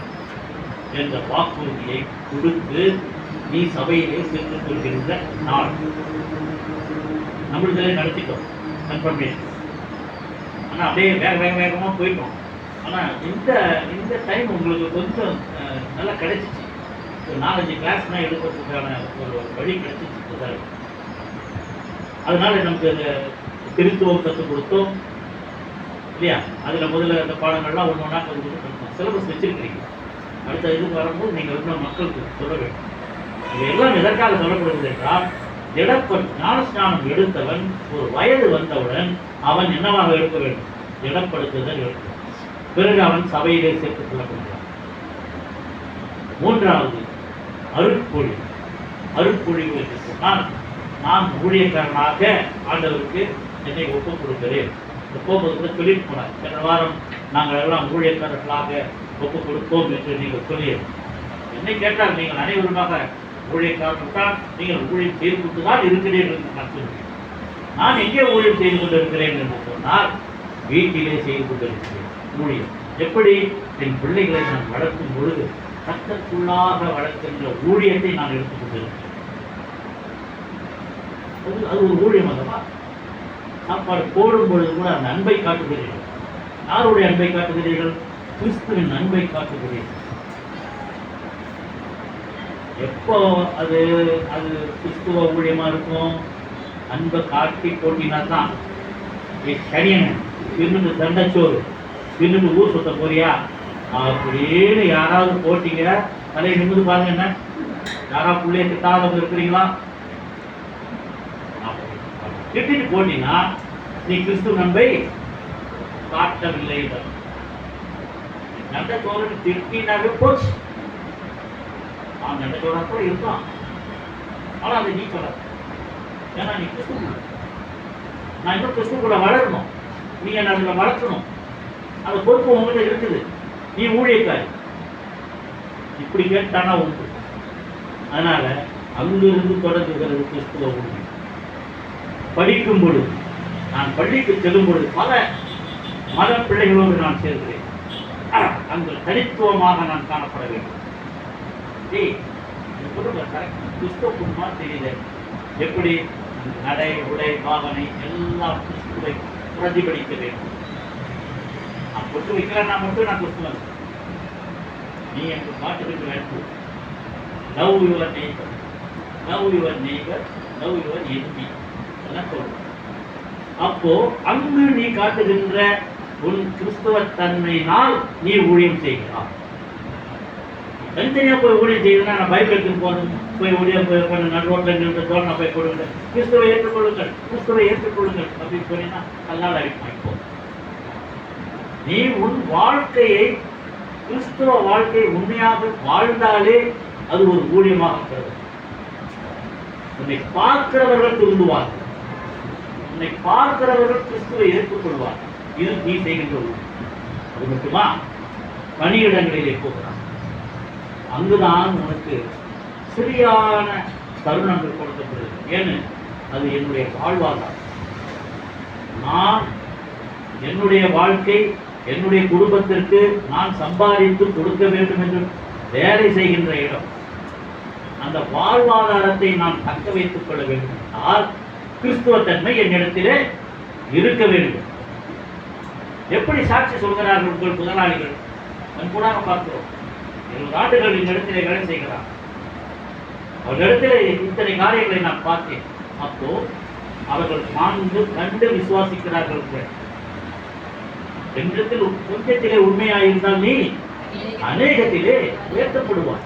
என்ற வாக்குறுதியை கொடுத்து நீ சபையிலே சென்று கொள்கின்ற நாள் நம்மளுதே நடத்திட்டோம் கன்ஃபர்மேஷன். ஆனால் அப்படியே வேகமாக போயிட்டோம். ஆனால் இந்த டைம் உங்களுக்கு கொஞ்சம் நல்லா கிடைச்சிச்சு. ஒரு 4-5 கிளாஸ்னால் எடுக்கிறதுக்கான ஒரு வழி கிடைச்சிச்சு. அதனால நமக்கு திருத்துவம் கற்றுக் கொடுத்தோம் இல்லையா? அதில் முதல்ல அந்த பாடங்கள்லாம் ஒன்று ஒன்றா கற்றுக் சிலபஸ் வச்சிருக்கிறீங்க. அடுத்த இதுக்கு வரும்போது நீங்கள் இன்னும் மக்களுக்கு சொல்ல வேண்டும். இது எல்லாம் எதற்காக சொல்லப்படுவது என்றால், ஞானஸ்நானம் எடுத்தவன் ஒரு வயது வந்தவுடன் அவன் என்னவாக எடுக்க வேண்டும்? திடப்படுத்துதல் எடுக்க. பிறகு அவன் சபையிலே சேர்த்துக் கொள்ளப்படுகிறான். 3வது அருட்பொழிவு. அருட்பொழிவு என்று சொன்னால், நான் ஊழியக்காரனாக ஆண்டவருக்கு என்னை ஒப்புக் கொடுக்கிறேன். போகும்போது சொல்லிட்டு போனார், சென்ற வாரம் நாங்கள் எல்லாம் ஊழியக்காரர்களாக ஒப்புக் கொடுப்போம் என்று நீங்கள் சொல்லியது. என்னை கேட்டால் நீங்கள் அனைவருமாக ஊழியக்காரர்கள் தான், நீங்கள் ஊழியம் செய்து கொண்டு தான் இருக்கிறீர்கள் என்று நான் சொல்கிறேன். நான் எங்கே ஊழியம் செய்து கொண்டிருக்கிறேன் என்று சொன்னால், வீட்டிலே செய்து கொண்டிருக்கிறேன் ஊழியம். எப்படி? என் பிள்ளைகளை நான் வளர்க்கும் பொழுது கர்த்தருக்குள்ளாக வளர்க்கின்ற ஊழியத்தை நான் எடுத்துக் கொண்டிருக்கிறேன். அது ஒரு ஊழியம். அல்லவா? சாப்பாடு போடும் பொழுது கூட அந்த அன்பை காட்டுகிறீர்கள். யாருடைய அன்பை காட்டுகிறீர்கள்? கிறிஸ்துவின் அன்பை காட்டுகிறீர்கள். எப்போ அது கிறிஸ்துவ ஊழியமா இருக்கும்? அன்பை காட்டி போட்டினா தான். கனியன் தின்னு தண்டச்சோறு தின்னு ஊர் சுத்த போறியா அப்படின்னு யாராவது போட்டீங்க, தலையை நிமிந்து பாருங்க. என்ன யாராவது பிள்ளைய திட்டாதவங்க இருக்கிறீங்களா? திட்டிட்டு போட்டீங்கன்னா நீ கிறிஸ்துவ அன்பை காட்டவில்லை. தண்டச்சோறு திட்டினாவே போச்சு. நண்டச்சோறா கூட இருக்கலாம், ஆனால் அதை நீ சொல்ல. ஏன்னா நீ கிறிஸ்துவ, நான் இன்னும் கிறிஸ்துக்குள்ள வளரணும், நீ என்ன அதில் வளர்க்கணும். அந்த பொறுப்பு உங்ககிட்ட இருக்குது. நீ ஊழியக்காரி. இப்படி கேட்டானா உண்டு. அதனால அங்கிருந்து தொடங்குகிறது கிறிஸ்துவ ஊழியம். படிக்கும் பொழுது, நான் பள்ளிக்கு செல்லும் பொழுது பல மத பிள்ளைகளோடு நான் சேர்க்கிறேன். அங்கு தனித்துவமாக நான் காணப்பட வேண்டும். கிறிஸ்துவ குடும்பமா தெரியல. எப்படி? நடை, உடை, பாவனை எல்லாம் கிறிஸ்துவை பிரதிபலிக்க வேண்டும். நான் பொட்டு வைக்கிறேன்னா மட்டும் நான் கிறிஸ்துவன். நீ எனக்கு காட்டுக்கு வேண்டும். Love your neighbour, love your neighbour, love your enemy எல்லாம் சொல்றேன். அப்போ அங்கு நீ காட்டுகின்ற உன் கிறிஸ்துவ தன்மையினால் நீ ஊழியம் செய்கிறான். தனித்தனியாக போய் ஊழியம் செய்யணும்னா நான் பைக் எடுத்துன்னு போகணும், போய் ஊழியம் போய் நடு ரோட்டில் நின்று தோரணை போய் கொடுங்க, கிறிஸ்துவை ஏற்றுக்கொள்ளுங்கள், கிறிஸ்துவை ஏற்றுக்கொள்ளுங்கள் அப்படின்னு சொன்னீங்கன்னா அதனால் அடிப்பாய்ப்போம். நீ உன் வாழ்க்கையை, கிறிஸ்துவ வாழ்க்கையை உண்மையாக வாழ்ந்தாலே அது ஒரு ஊழியமாக கருது. உன்னை பார்க்கிறவர்கள் திருந்துவார்கள், உன்னை பார்க்கிறவர்கள் கிறிஸ்துவை ஏற்றுக்கொள்வார். இது நீ செய்கின்ற ஊழியம். அது மட்டுமா? பணியிடங்களிலே போகிறான். அங்குதான் உனக்கு சரியான தருணங்கள் கொடுக்கப்படுது. ஏன்னு அது என்னுடைய வாழ்வாதாரம். நான் என்னுடைய வாழ்க்கை, என்னுடைய குடும்பத்திற்கு நான் சம்பாதித்து கொடுக்க வேண்டும் என்று வேலை செய்கின்ற இடம். அந்த வாழ்வாதாரத்தை நான் தக்க வைத்துக் கொள்ள வேண்டும் என்றால் கிறிஸ்துவத்தன்மை என்னிடத்திலே இருக்க வேண்டும். எப்படி சாட்சி சொல்கிறார்கள் உங்கள் முதலாளிகள்? கண்கூடாக பார்க்கிறோம். 20 ஆண்டுகள் இந்த இடத்திலே வேலை செய்கிறார். அவர்களிடத்திலே இத்தனை காரியங்களை நான் பார்த்தேன். அப்போ அவர்கள் கண்டு விசுவாசிக்கிறார்கள். என்னிடத்தில் கொஞ்சத்திலே உண்மையாயிருந்தால் நீ அநேகத்திலே உயர்த்தப்படுவார்.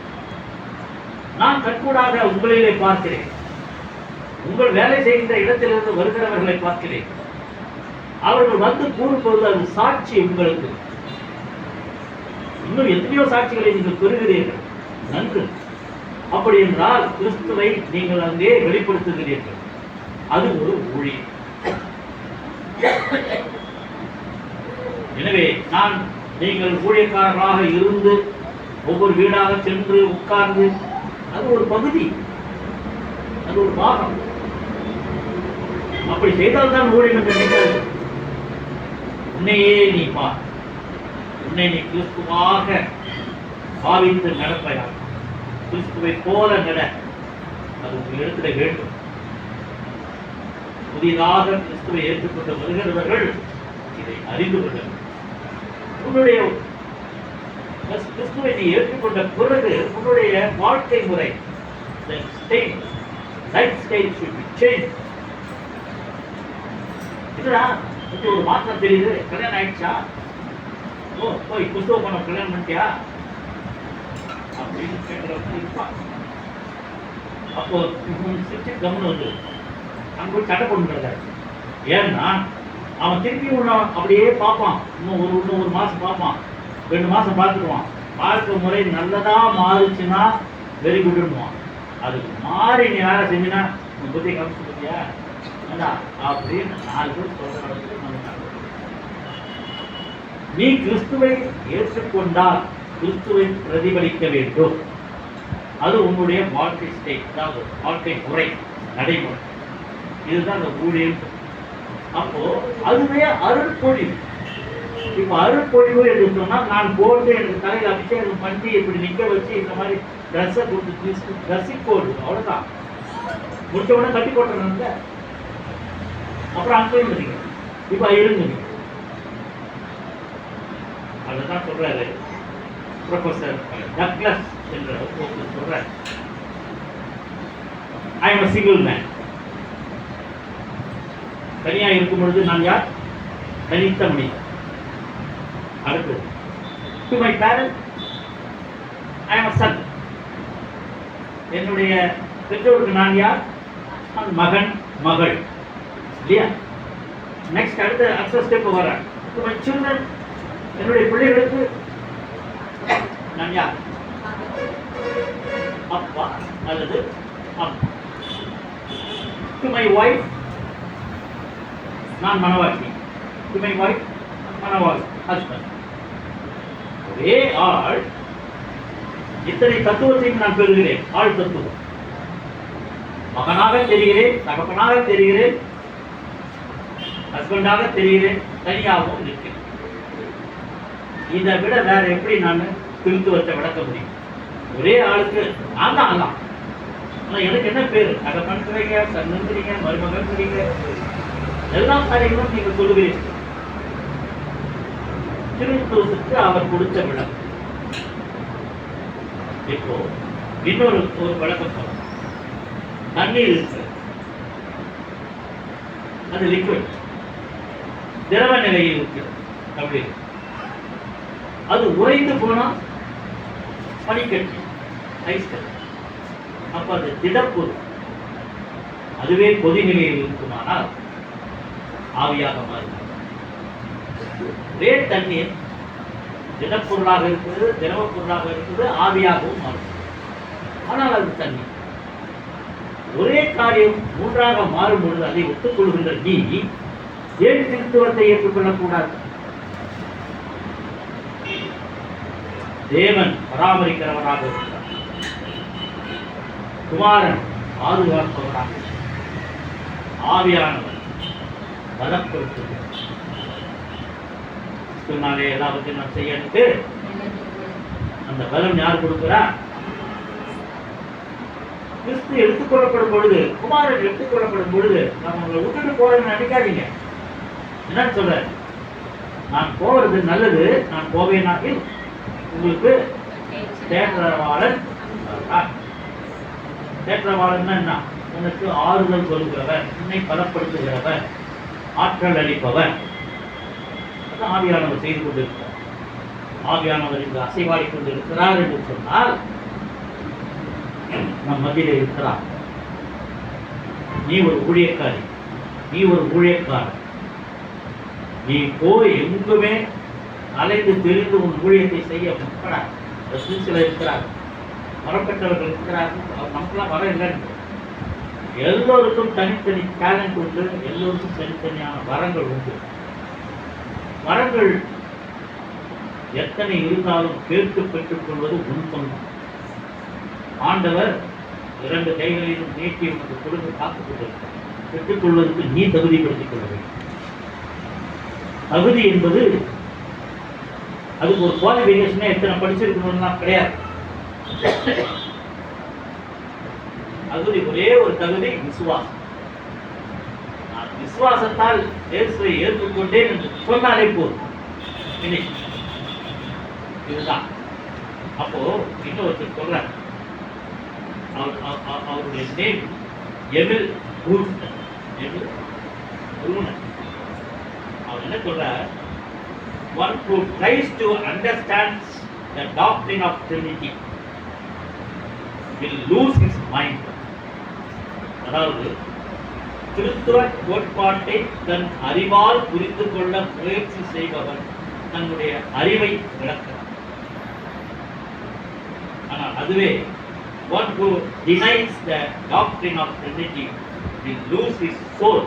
நான் கண்கூடாக உங்களிலே பார்க்கிறேன். உங்கள் வேலை செய்கின்ற இடத்திலிருந்து வருகிறவர்களை பார்க்கிறேன். அவர்கள் வந்து கூறும்போது அது சாட்சி உங்களுக்கு. இன்னும் எத்தனையோ சாட்சிகளை நீங்கள் பெறுகிறீர்கள். நன்று. அப்படி என்றால் கிறிஸ்துவை நீங்கள் அங்கே வெளிப்படுத்துகிறீர்கள். அது ஒரு ஊழியம். எனவே நீங்கள் ஊழியக்காரர்களாக இருந்து ஒவ்வொரு வீடாக சென்று உட்கார்ந்து, அது ஒரு பகுதி, அது ஒரு பாகம். அப்படி செய்தால்தான் ஊழியம் என்று நினைக்காது. உன்னையே நீ பார். உன்னை நீ கிறிஸ்துவாக பாவித்து நடப்பையா, கிறிஸ்துவை போல நட. அது உங்கள் இடத்துல வேண்டும். புதிதாக கிறிஸ்துவை ஏற்றுக்கொண்டு வருகிறவர்கள் இதை அறிந்து கொள்ள வேண்டும். உன்னுடைய கிறிஸ்துவை நீ ஏற்றுக்கொண்ட பிறகு உன்னுடைய வாழ்க்கை முறை, life style should be changed. இதுதான் ஒரு மாற்றம் தெரியுது. கல்யாணம் ஆயிடுச்சா? போய் புஸ்தக பணம் கல்யாணம் பண்ணிட்டியா அப்படின்னு கேட்கிறவங்க இருப்பான். அப்போ சிரிச்சு கவனம் வந்து அங்கே போய் சட்டை கொண்டு. ஏன்னா அவன் திருப்பி அப்படியே பார்ப்பான். இன்னும் ஒரு மாசம் பார்ப்பான், 2 மாசம் பார்த்துக்குவான். வாழ்க்கை முறை நல்லதா மாறுச்சுன்னா வெரி குட்னுவான். அதுக்கு மாறி நீ வேலை செஞ்சுன்னா உன் புத்தியை காமிச்சு பத்தியா அப்படின்னு 4 பேர் சொல்ற. நீ கிறிஸ்துவை ஏற்றுக்கொண்டால் கிறிஸ்துவை பிரதிபலிக்க வேண்டும். அது உன்னுடைய வாழ்க்கை ஸ்டைல், அதாவது வாழ்க்கை முறை, நடைமுறை. இதுதான் அந்த ஊழியம். அப்போ அதுவே அருட்பொழிவு. இப்ப அருட்பொழிவு என்று சொன்னால் நான் போட்டு எனக்கு தலையில் அபிஷேகம் பண்ணி இப்படி நிக்க வச்சு இந்த மாதிரி ட்ரெஸ்ஸை கொடுத்து ட்ரெஸ்ஸிங் போடு, அவ்வளவுதான். முடிச்ச உடனே கட்டி போட்டுறாங்க. அப்புறம் அங்கே இருந்தீங்க, இப்ப இருங்க. அதுதான் சொல்றாரு ப்ரொஃபசர் டக்ளஸ் என்ற சொல்றாரு, I am a single man. தனியா இருக்கும் பொழுது நான் யார்? தனித்த மனிதன். அடுத்து to my parent I am a son. என்னுடைய பெற்றோருக்கு நான் யார்? நான் மகன், மகள், இல்லையா? நெக்ஸ்ட் அடுத்த ஸ்டெப் வர டு மை சில்ட்ரன். என்னுடைய பிள்ளைகளுக்கு நான் யார்? அப்பா அல்லது அம்மா. டு மை வைஃப் நான் மனவாட்டி. டு மை வைஃப் மனவாள், ஹஸ்பண்ட். ஒரே ஆள் இத்தனை தத்துவத்தையும் நான் பெறுகிறேன். ஆள் தத்துவம். மகனாக தெரிகிறேன், தகப்பனாக தெரிகிறேன், ஹஸ்பண்டாக தெரிகிறேன், தனியாகவும் இருக்கிறேன். இதை விட வேற எப்படி நான் கிறிஸ்துவத்தை விளக்க முடியும்? ஒரே ஆளுக்கு நான் தான் ஆகலாம். எனக்கு என்ன பேரு? தகப்பன்கிறீங்க, சன்னுங்கிறீங்க, மருமகன்கிறீங்க, எல்லா காரியங்களும் நீங்க சொல்லுகிறீர்கள். கிறிஸ்துவுக்கு அவர் கொடுத்த விளக்கம். இப்போ இன்னொரு விளக்கம் சொல்ல, தண்ணீர் இருக்கு, அது லிக்விட், திரவ நிலையில் இருக்கு. அப்படி அது உறைந்து போனா பனிக்கட்டி, ஐஸ் கட்டி. அப்ப அது திடப்பொருள். அதுவே கொதிநிலையில் இருக்குமானால் ஆவியாக மாறும். ஒரே தண்ணீர் திடப்பொருளாக இருக்குது, திரவ பொருளாக இருக்குது, ஆவியாகவும் மாறும். ஆனால் அது தண்ணீர். ஒரே காரியம் மூன்றாக மாறும் பொழுது அதை ஒத்துக்கொள்கின்ற நீ ஏன் கிறிஸ்துவத்தை ஏற்றுக்கொள்ளக்கூடாது? தேவன் பராமரிக்கிறவராக இருக்கிறார். குமாரன் பாதுகாப்பவராக, ஆவியானவர் பலப்படுத்துகிறார். கிறிஸ்துவினாலே எல்லாவற்றையும் நான் செய்யணுட்டு அந்த பலம் யார் கொடுக்கிறா? கிறிஸ்து எடுத்துக்கொள்ளப்படும் பொழுது, குமாரன் எடுத்துக்கொள்ளப்படும் பொழுது நம்ம உங்களை விட்டுட்டு போறேன்னு நினைக்காதீங்க. என்னன்னு சொல்ற? நான் போவது நல்லது, நான் போவேனாக உங்களுக்கு தேற்றவாளன். தேற்றவாளன்னா என்ன? உனக்கு ஆறுதல் சொல்கிறவர், உன்னை பலப்படுத்துகிறவர், ஆற்றல் அளிப்பவர். அதான் ஆவியானவர் செய்து கொண்டிருக்கிறார். ஆவியானவர் இங்கு அசைவாடி கொண்டிருக்கிறார் என்று சொன்னால் நம் மத்தியிலே இருக்கிறார். நீ ஒரு ஊழியக்காரி, நீ ஒரு ஊழியக்காரன். நீ போய் எங்குமே அலைந்து தெரிந்து உன் ஊழியத்தை செய்ய முற்படாது. சிலர் இருக்கிறார்கள், வரப்பட்டவர்கள் இருக்கிறார்கள், நமக்கெல்லாம் வர இல்லைன்னு. எல்லோருக்கும் தனித்தனி டேலண்ட் உண்டு, எல்லோருக்கும் தனித்தனியான வரங்கள் உண்டு. வரங்கள் எத்தனை இருந்தாலும் கேட்டு பெற்றுக் கொள்வது உன் சொந்தம். ஆண்டவர் 2 கைகளையும் நீட்டி உனக்கு கொடுத்து காத்துக் கொண்டிருக்கிறார். பெற்றுக்கொள்வதற்கு நீ தகுதிப்படுத்திக் கொள்ள வேண்டும். தகுதி என்பது அதுக்கு ஒரு குவாலிஃபிகேஷனே எத்தனை படிச்சிருக்கணும்லாம் கிடையாது. தகுதி ஒரே ஒரு தகுதி, விசுவாசம். நான் விசுவாசத்தால் இயேசுவை ஏற்றுக்கொண்டேன் என்று சொன்னாலே போதும். இதுதான். அப்போ இன்னொருத்தர் சொல்றார், அவருடைய நேம் எமில் ஊர்னர். எமில் ஊர்னர். அவர் என்ன சொல்றார்? One who tries to understand the doctrine of Trinity will lose his mind. அதாவது கிறிஸ்துவ கோட்பாட்டை தன் அறிவால் புரிந்து கொள்ள முயற்சி செய்பவன் தன்னுடைய அறிவை இழக்கிறார். ஆனால் அதுவே one who denies the doctrine of Trinity will lose his soul.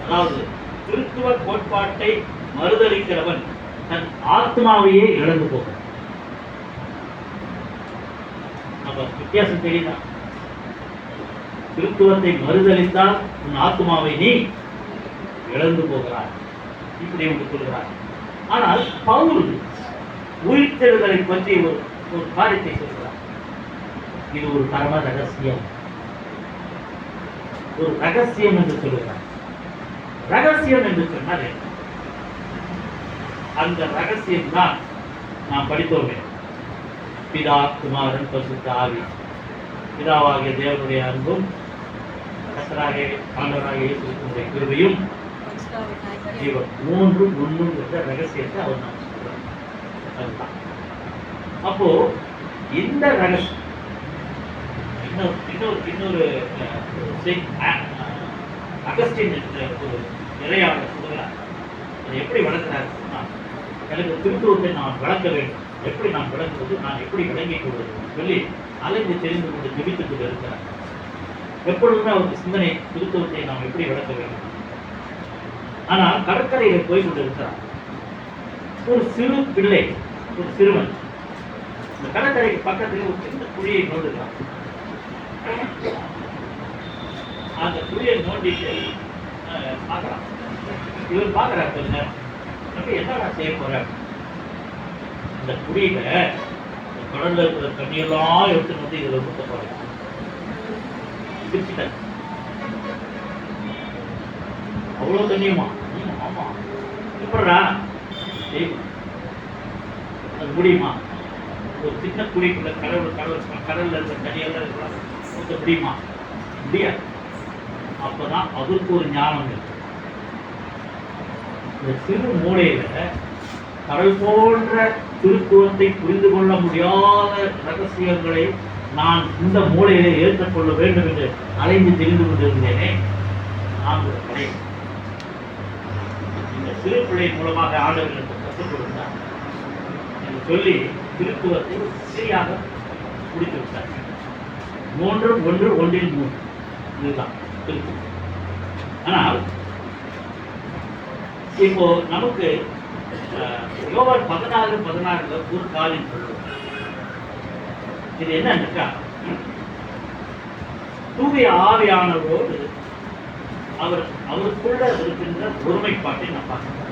அதாவது கிறிஸ்துவ கோட்பாட்டை மறுதலிக்கிறவன் தன் ஆத்மாவையே இழந்து போகிறான். அப்ப வித்தியாசம் தெரியுதா? கிறிஸ்துவத்தை மறுதலித்தால் உன் ஆத்மாவை நீ இழந்து போகிறாய், இப்படி ஒன்று சொல்கிறார். ஆனால் பவுல் உயிர்த்தெழுதலை பற்றி ஒரு காரியத்தை சொல்கிறார். இது ஒரு பரம ரகசியம், ஒரு ரகசியம் என்று சொல்கிறார். ரகசியம் என்று சொன்னால் என்ன? அந்த ரகசியம் தான் நாம் படித்தோமே, பிதா, குமாரன், பரிசுத்த ஆவி. பிதாவாகிய தேவனுடைய அன்பும் கர்த்தராகிய ஆண்டவராகிய இயேசு கிறிஸ்துவினுடைய கிருபையும் இவர் 3 ஒன்றும் என்ற ரகசியத்தை அவர் நாம் சொல்றார். அதுதான். அப்போ இந்த ரகசியம் இன்னொரு அகஸ்டின் என்ற ஒரு இறையாளர் சொல்கிறார். அதை எப்படி வளர்க்கிறார்? எனக்கு திருத்துவத்தை நான் வளர்க்க வேண்டும். எப்படி நான் விளங்குவது, நான் எப்படி விளங்கிக் கொள்வது சொல்லி அலைந்து தெரிந்து கொண்டு ஜெபித்துக் கொண்டு இருக்கிறார். எப்பொழுதுமே அவருக்கு சிந்தனை, திருத்துவத்தை நாம் எப்படி வளர்க்க வேண்டும். ஆனால் கடற்கரையில் போய் கொண்டு இருக்கிறார். ஒரு சிறு பிள்ளை, ஒரு சிறுவன் இந்த கடற்கரைக்கு பக்கத்தில் ஒரு சின்ன குழியை நோண்டுகிறான். அந்த குழியை நோண்டிட்டு பார்க்கலாம். இவர் பார்க்கிறார் கொஞ்ச நேரம். என்னடா செய்ய போற? இந்த குழியில கடல்ல இருக்கிற தண்ணியெல்லாம் எடுத்துட்டு வந்து இதுல ஊத்த போறேன். பிரிச்சுட்டார். அவ்வளவு தண்ணியுமா? ஆமா. எப்படா அது முடியுமா? ஒரு சின்ன குழிக்குள்ள கடல்ல இருக்கிற தண்ணியெல்லாம் இருக்கலாம் ஊத்த முடியுமா? முடியாது. அப்பதான் அவருக்கு ஒரு ஞானம் இருக்கு. இந்த சிறு மூளையில கடல் போன்ற திருத்துவத்தை புரிந்து கொள்ள முடியாத ரகசியங்களை நான் இந்த மூளையிலே ஏற்றுக்கொள்ள வேண்டும் என்று அலைந்து தெரிந்து கொண்டிருந்தேனே, நான் ஒரு படை. இந்த சிறு பிள்ளை மூலமாக ஆண்டவர்களுக்கு கற்றுக் கொடுத்தார் என்று சொல்லி திருத்துவத்தை சரியாக முடித்து விட்டார். 3 1 1 3 இதுதான் திருத்துவம். ஆனால் இப்போ நமக்கு யோவான் 14:16 ஒரு காரியம் சொல்லுவோம். இது என்னன்னா, தூய ஆவியானவரோடு அவருக்குள்ள இருக்கின்ற ஒருமைப்பாட்டை நான் பார்க்கிறேன்.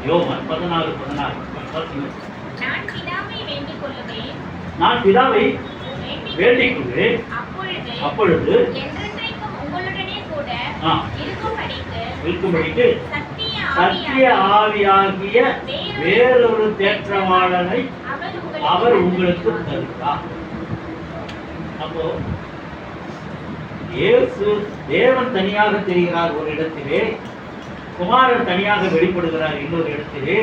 யோவான் 16:16 நான் பிதாவை வேண்டிக் கொள்ளுவேன், நான் பிதாவை வேண்டிக் கொள்வேன், அப்பொழுது என்றென்றைக்கும் உங்களுடனே கூட ஆ, இருக்கும்படிக்கு சத்திய ஆவியாகிய வேறொரு தேற்றவாளனை அவர் உங்களுக்கு தருகிறார். அப்போ இயேசு தேவன் தனியாக தெரிகிறார் ஒரு இடத்திலே, குமாரன் தனியாக வெளிப்படுகிறார் இன்னொரு இடத்திலே.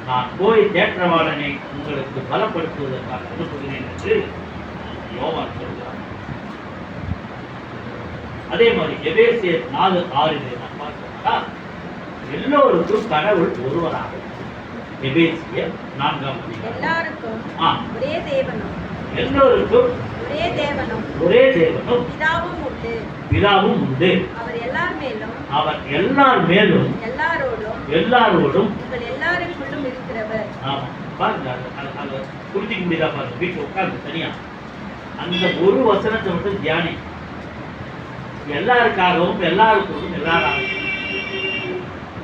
நான் போய் தேற்றவாளனை உங்களுக்கு பலப்படுத்துவதற்காக அனுப்புகிறேன் என்று யோவான் சொல்கிறார். அதே மாதிரி எபேசியர் 4:6 நான் பார்த்தோம்னா எல்லோருக்கும் கடவுள் ஒருவராக. எபேசியர் 4:அதிகாரம். எல்லாருக்கும் ஆ, ஒரே தேவனும் எல்லோருக்கும் ஒரே தேவனும் பிதாவும் உண்டு. அவர் எல்லார் மேலும் அவர் எல்லார் மேலும் எல்லாரோடும் உங்கள் எல்லாருக்குள்ளும் இருக்கிறவர். ஆமா, பாருங்க, அதை புரிஞ்சிக்க முடியுதா பாருங்க. வீட்டில் உட்கார்ந்து தனியா அந்த ஒரு வசனத்தை மட்டும் தியானி. எல்லாருக்காகவும் எல்லாருக்கும் எல்லாராகவும்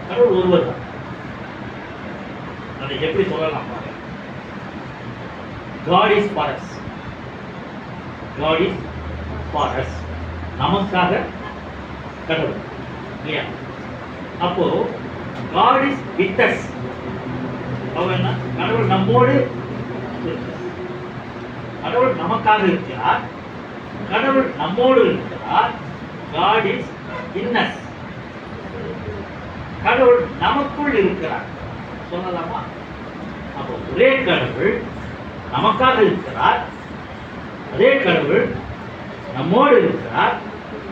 கடவுள் ஒருவர் தான். அதை எப்படி சொல்லலாம் பாருங்க. God is for us. God is for us. நமக்காக கடவுள் இல்லையா? அப்போ God is with us. என்ன கடவுள் நம்மோடு இருக்கிறார். கடவுள் நமக்காக இருக்கிறார். கடவுள் நம்மோடு இருக்கிறார். God is in us. கடவுள் நமக்குள் இருக்கிறார் சொல்லலாமா? அப்போ ஒரே கடவுள் நமக்காக இருக்கிறார், அதே கடவுள் நம்மோடு இருக்கிறார்,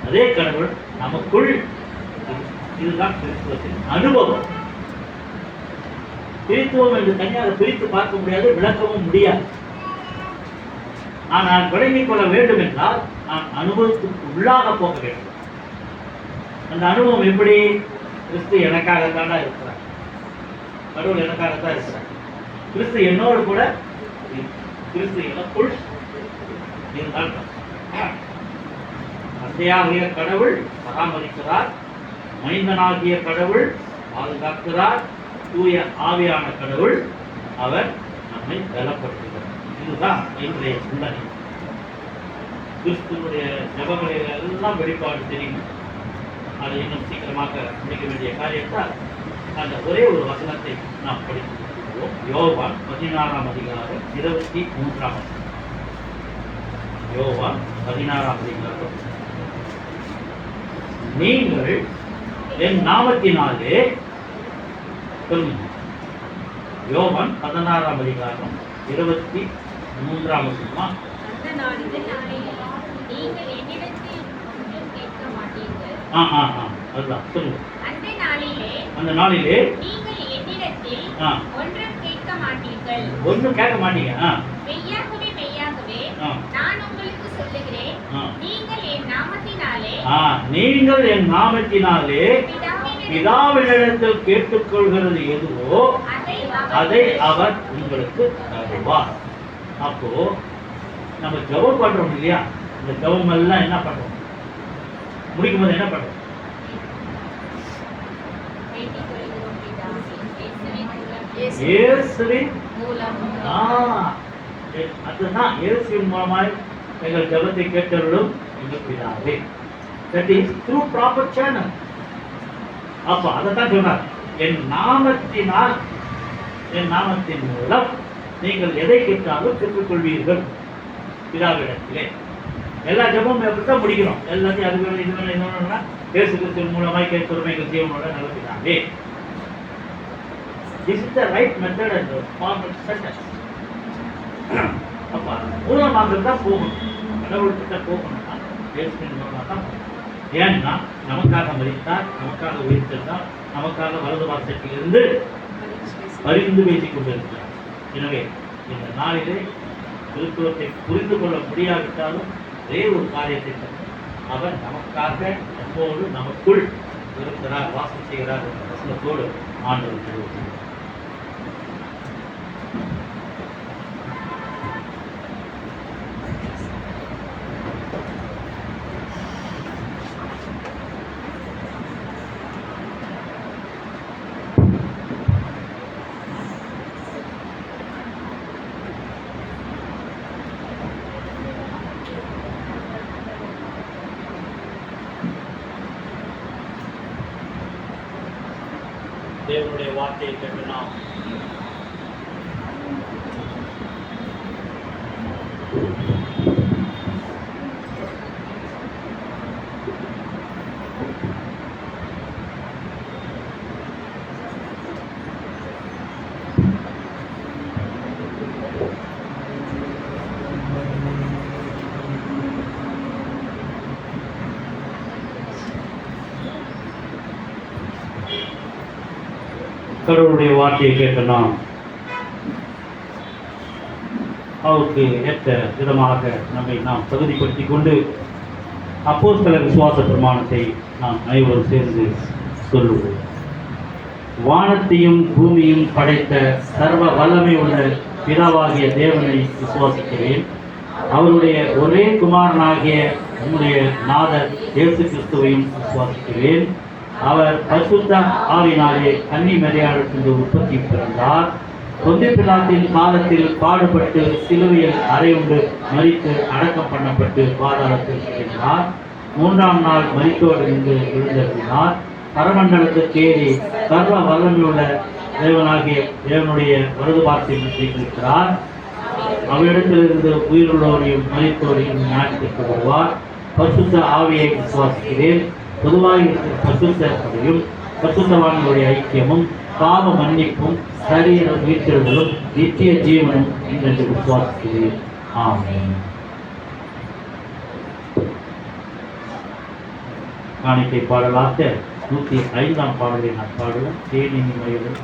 அதே கடவுள் நமக்குள். இதுதான் கிறிஸ்துவத்தின் அனுபவம். கிறிஸ்துவம் என்று தனியாக பிரித்து பார்க்க முடியாது, விளக்கவும் முடியாது. ஆனால் விளங்கிக் கொள்ள வேண்டும் என்றால் நான் அனுபவத்துக்கு உள்ளாக போக வேண்டும். அந்த அனுபவம் எப்படி? கிறிஸ்து எனக்காகத்தான் இருக்கிறார், கடவுள் எனக்காகத்தான் இருக்கிறார். கிறிஸ்து என்னோடு கூட, கிறிஸ்து எனக்குள் இருந்தால் தந்தையாகிய கடவுள் பராமரிக்கிறார், மைந்தனாகிய கடவுள் பாதுகாக்கிறார், தூய ஆவியான கடவுள் அவர் நம்மை பலப்படுத்துகிறார். இதுதான் இன்றைய சிந்தனை. கிறிஸ்துவனுடைய ஜபங்களை எல்லாம் வெளிப்பாடு தெரியும். அதை இன்னும் சீக்கிரமாக முடிக்க வேண்டிய காரியத்தால் அந்த ஒரே ஒரு வசனத்தை நாம் படிக்கிறோம். யோவான் 16:23. யோவான் 16:23. நீங்கள் என் நாமத்தினாலே சொல்லுங்க. யோவான் 16:23. அந்த நாளிலே நீங்கள் என்னிடத்தில் ஒன்றும் கேட்க மாட்டீர்கள். அதுதான் சொல்லுங்க. அந்த நாளிலே நீங்கள் என்னிடத்தில் ஒன்றும் கேட்க மாட்டீர்கள். ஒன்றும் கேட்க மாட்டீங்க. மெய்யாகவே மெய்யாகவே நான் உங்களுக்கு சொல்லுகிறேன், நீங்கள் என் நாமத்தினாலே பிதாவினிடத்தில் கேட்டுக்கொள்கிறது எதுவோ அதை அவர் உங்களுக்கு தருவார். அப்போ நம்ம ஜெபம் பண்றோம் இல்லையா? இந்த ஜெபம் எல்லாம் என்ன பண்றோம்? முடிக்கும் போது என்ன பண்றோம்? இயேசுவின் அதுதான் இயேசுவின் மூலமாய் எங்கள் ஜெபத்தை கேட்டவர்களும் எங்கள் பிதாவே. That is through proper channel. அப்ப அதைத்தான் சொன்னார், என் நாமத்தினால், என் நாமத்தின் மூலம் நீங்கள் எதை கேட்டாலும் பெற்றுக்கொள்வீர்கள் பிதாவிடத்திலே. எல்லா ஜெபமும் எப்படித்தான் முடிக்கிறோம்? எல்லாத்தையும் அது வேணும் இது வேணும் இது வேணும்னா இயேசு கிறிஸ்துவின் மூலமாய் கேட்கிறோம் எங்கள் ஜீவனோட நல்ல பிதாவே. This is the right method and the formal sentence. அப்ப மூலமாக தான் போகணும், கடவுள்கிட்ட போகணும்னா இயேசுவின் மூலமாக தான் போகணும். ஏன்னா நமக்காக மரித்தார், நமக்காக உயிர்த்தெழுந்தார், நமக்காக வலது வாசத்திலிருந்து பரிந்து பேசிக் கொண்டிருக்கிறார். எனவே இந்த நாளிலே கிறிஸ்துவத்தை புரிந்து கொள்ள முடியாவிட்டாலும் ஒரே ஒரு காரியத்தை அவர் நமக்காக எப்போது நமக்குள் இருக்கிறார், வாசம் செய்கிறார் என்ற வசனத்தோடு ஆண்டவர் தெரிவிக்கிறார். தேவனுடைய வார்த்தையை கேட்டு நாம் கடவுளுடைய வார்த்தையை கேட்ட நாம் அவருக்கு ஏற்ற விதமாக நம்மை நாம் தகுதிப்படுத்திக் கொண்டு அப்போஸ்தலர் விசுவாச பிரமாணத்தை நாம் அனைவரும் சேர்ந்து சொல்லுவோம். வானத்தையும் பூமியும் படைத்த சர்வ வல்லமை உள்ள பிதாவாகிய தேவனை விசுவாசிக்கிறேன். அவருடைய ஒரே குமாரனாகிய நம்முடைய நாதர் இயேசு கிறிஸ்துவையும் விசுவாசிக்கிறேன். அவர் பரிசுத்த ஆவியினாலே கன்னி மரியாதைக்கு உற்பத்தி பிறந்தார். பொந்திய பிலாத்தின் காலத்தில் பாடுபட்டு சிலுவையில் அறையுண்டு மரித்து அடக்கம் பண்ணப்பட்டு பாதாளத்தில் சென்றார். 3ஆம் நாள் மரித்தோரிலிருந்து எழுந்தருளினார். பரமண்டலத்துக்கு ஏறி சர்வ வல்லமையுள்ள தேவனாகிய தேவனுடைய வலது பார்த்தையில் வைத்திருக்கிறார். அவரிடத்திலிருந்து உயிருள்ளோரையும் மரித்தோரையும் ஞானத்திற்கு வருவார். பரிசுத்த ஆவியை விசுவாசிக்கிறேன். பொதுவாக இருக்கிற பரிசுத்தத்தையும் பரிசுத்தவான்களுடைய ஐக்கியமும் பாவ மன்னிப்பும் சரீர உயிர்த்தெழுதலும் நித்திய ஜீவனும் என்று விசுவாசிக்கிறேன். ஆமென். காணிக்கை பாடலாக 105ஆம் பாடலை நான் பாடுவோம். தேனினி மயிலும்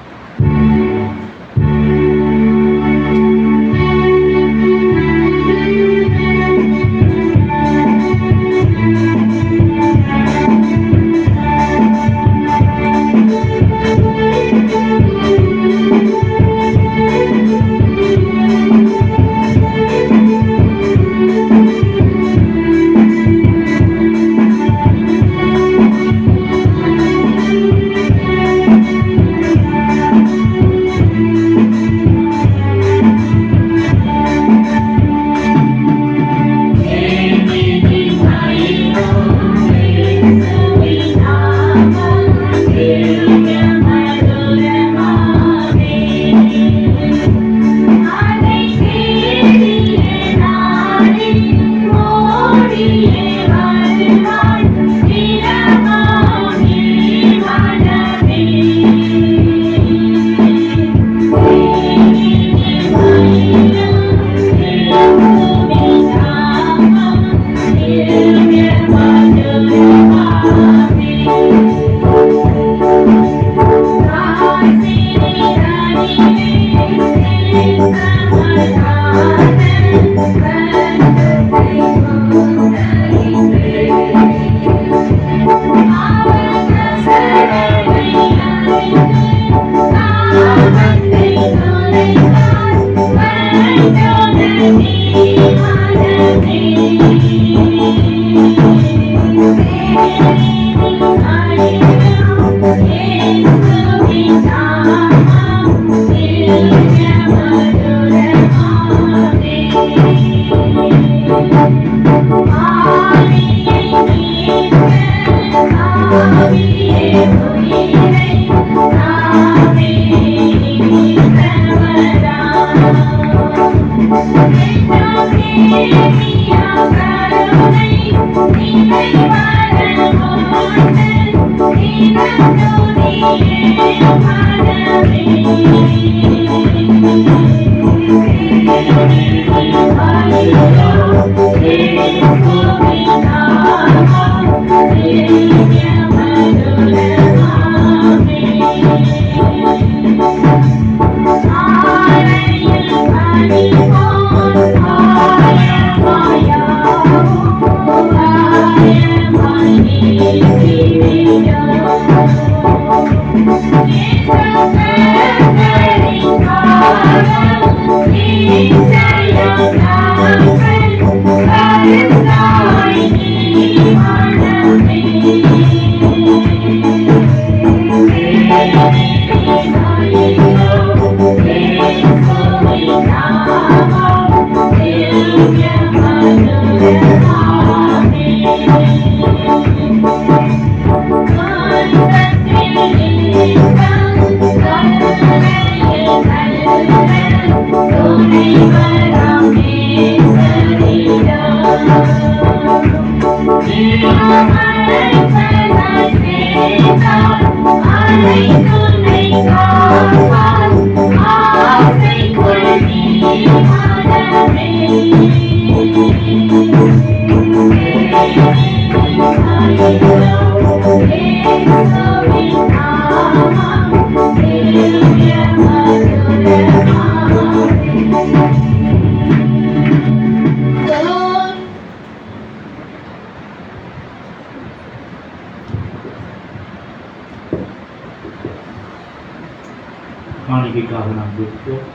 காணிக்கைக்காக நாம் ஜெபிப்போம்.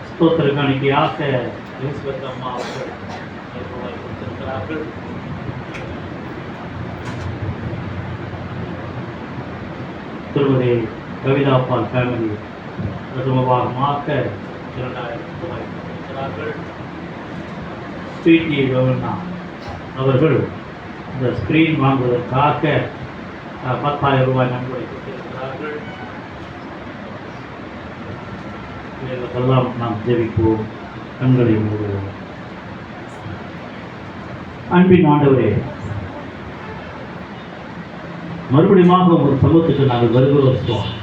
ஸ்தோத்திர காணிக்கையாக எலிசபெத் அம்மா அவர்கள் ரூபாய் கொடுத்திருக்கிறார்கள். திருமதி கவிதா பால் ஃபேமிலி பிரதமமாக 2000 ரூபாய் கொடுத்திருக்கிறார்கள். ஸ்வீட்டி கவர்னா அவர்கள் இந்த ஸ்கிரீன் வாங்குவதற்காக 10,000 ரூபாய் நன்கொடை கொடுத்திருக்கிறார்கள். இவர்களுக்கெல்லாம் நாம் ஜெபிப்போம், கண்களை மூடுவோம். அன்பின் ஆண்டவரே, மறுபடியும் ஒரு சமூகத்துக்கு நாங்கள் வருகிறோம் சுவாமி.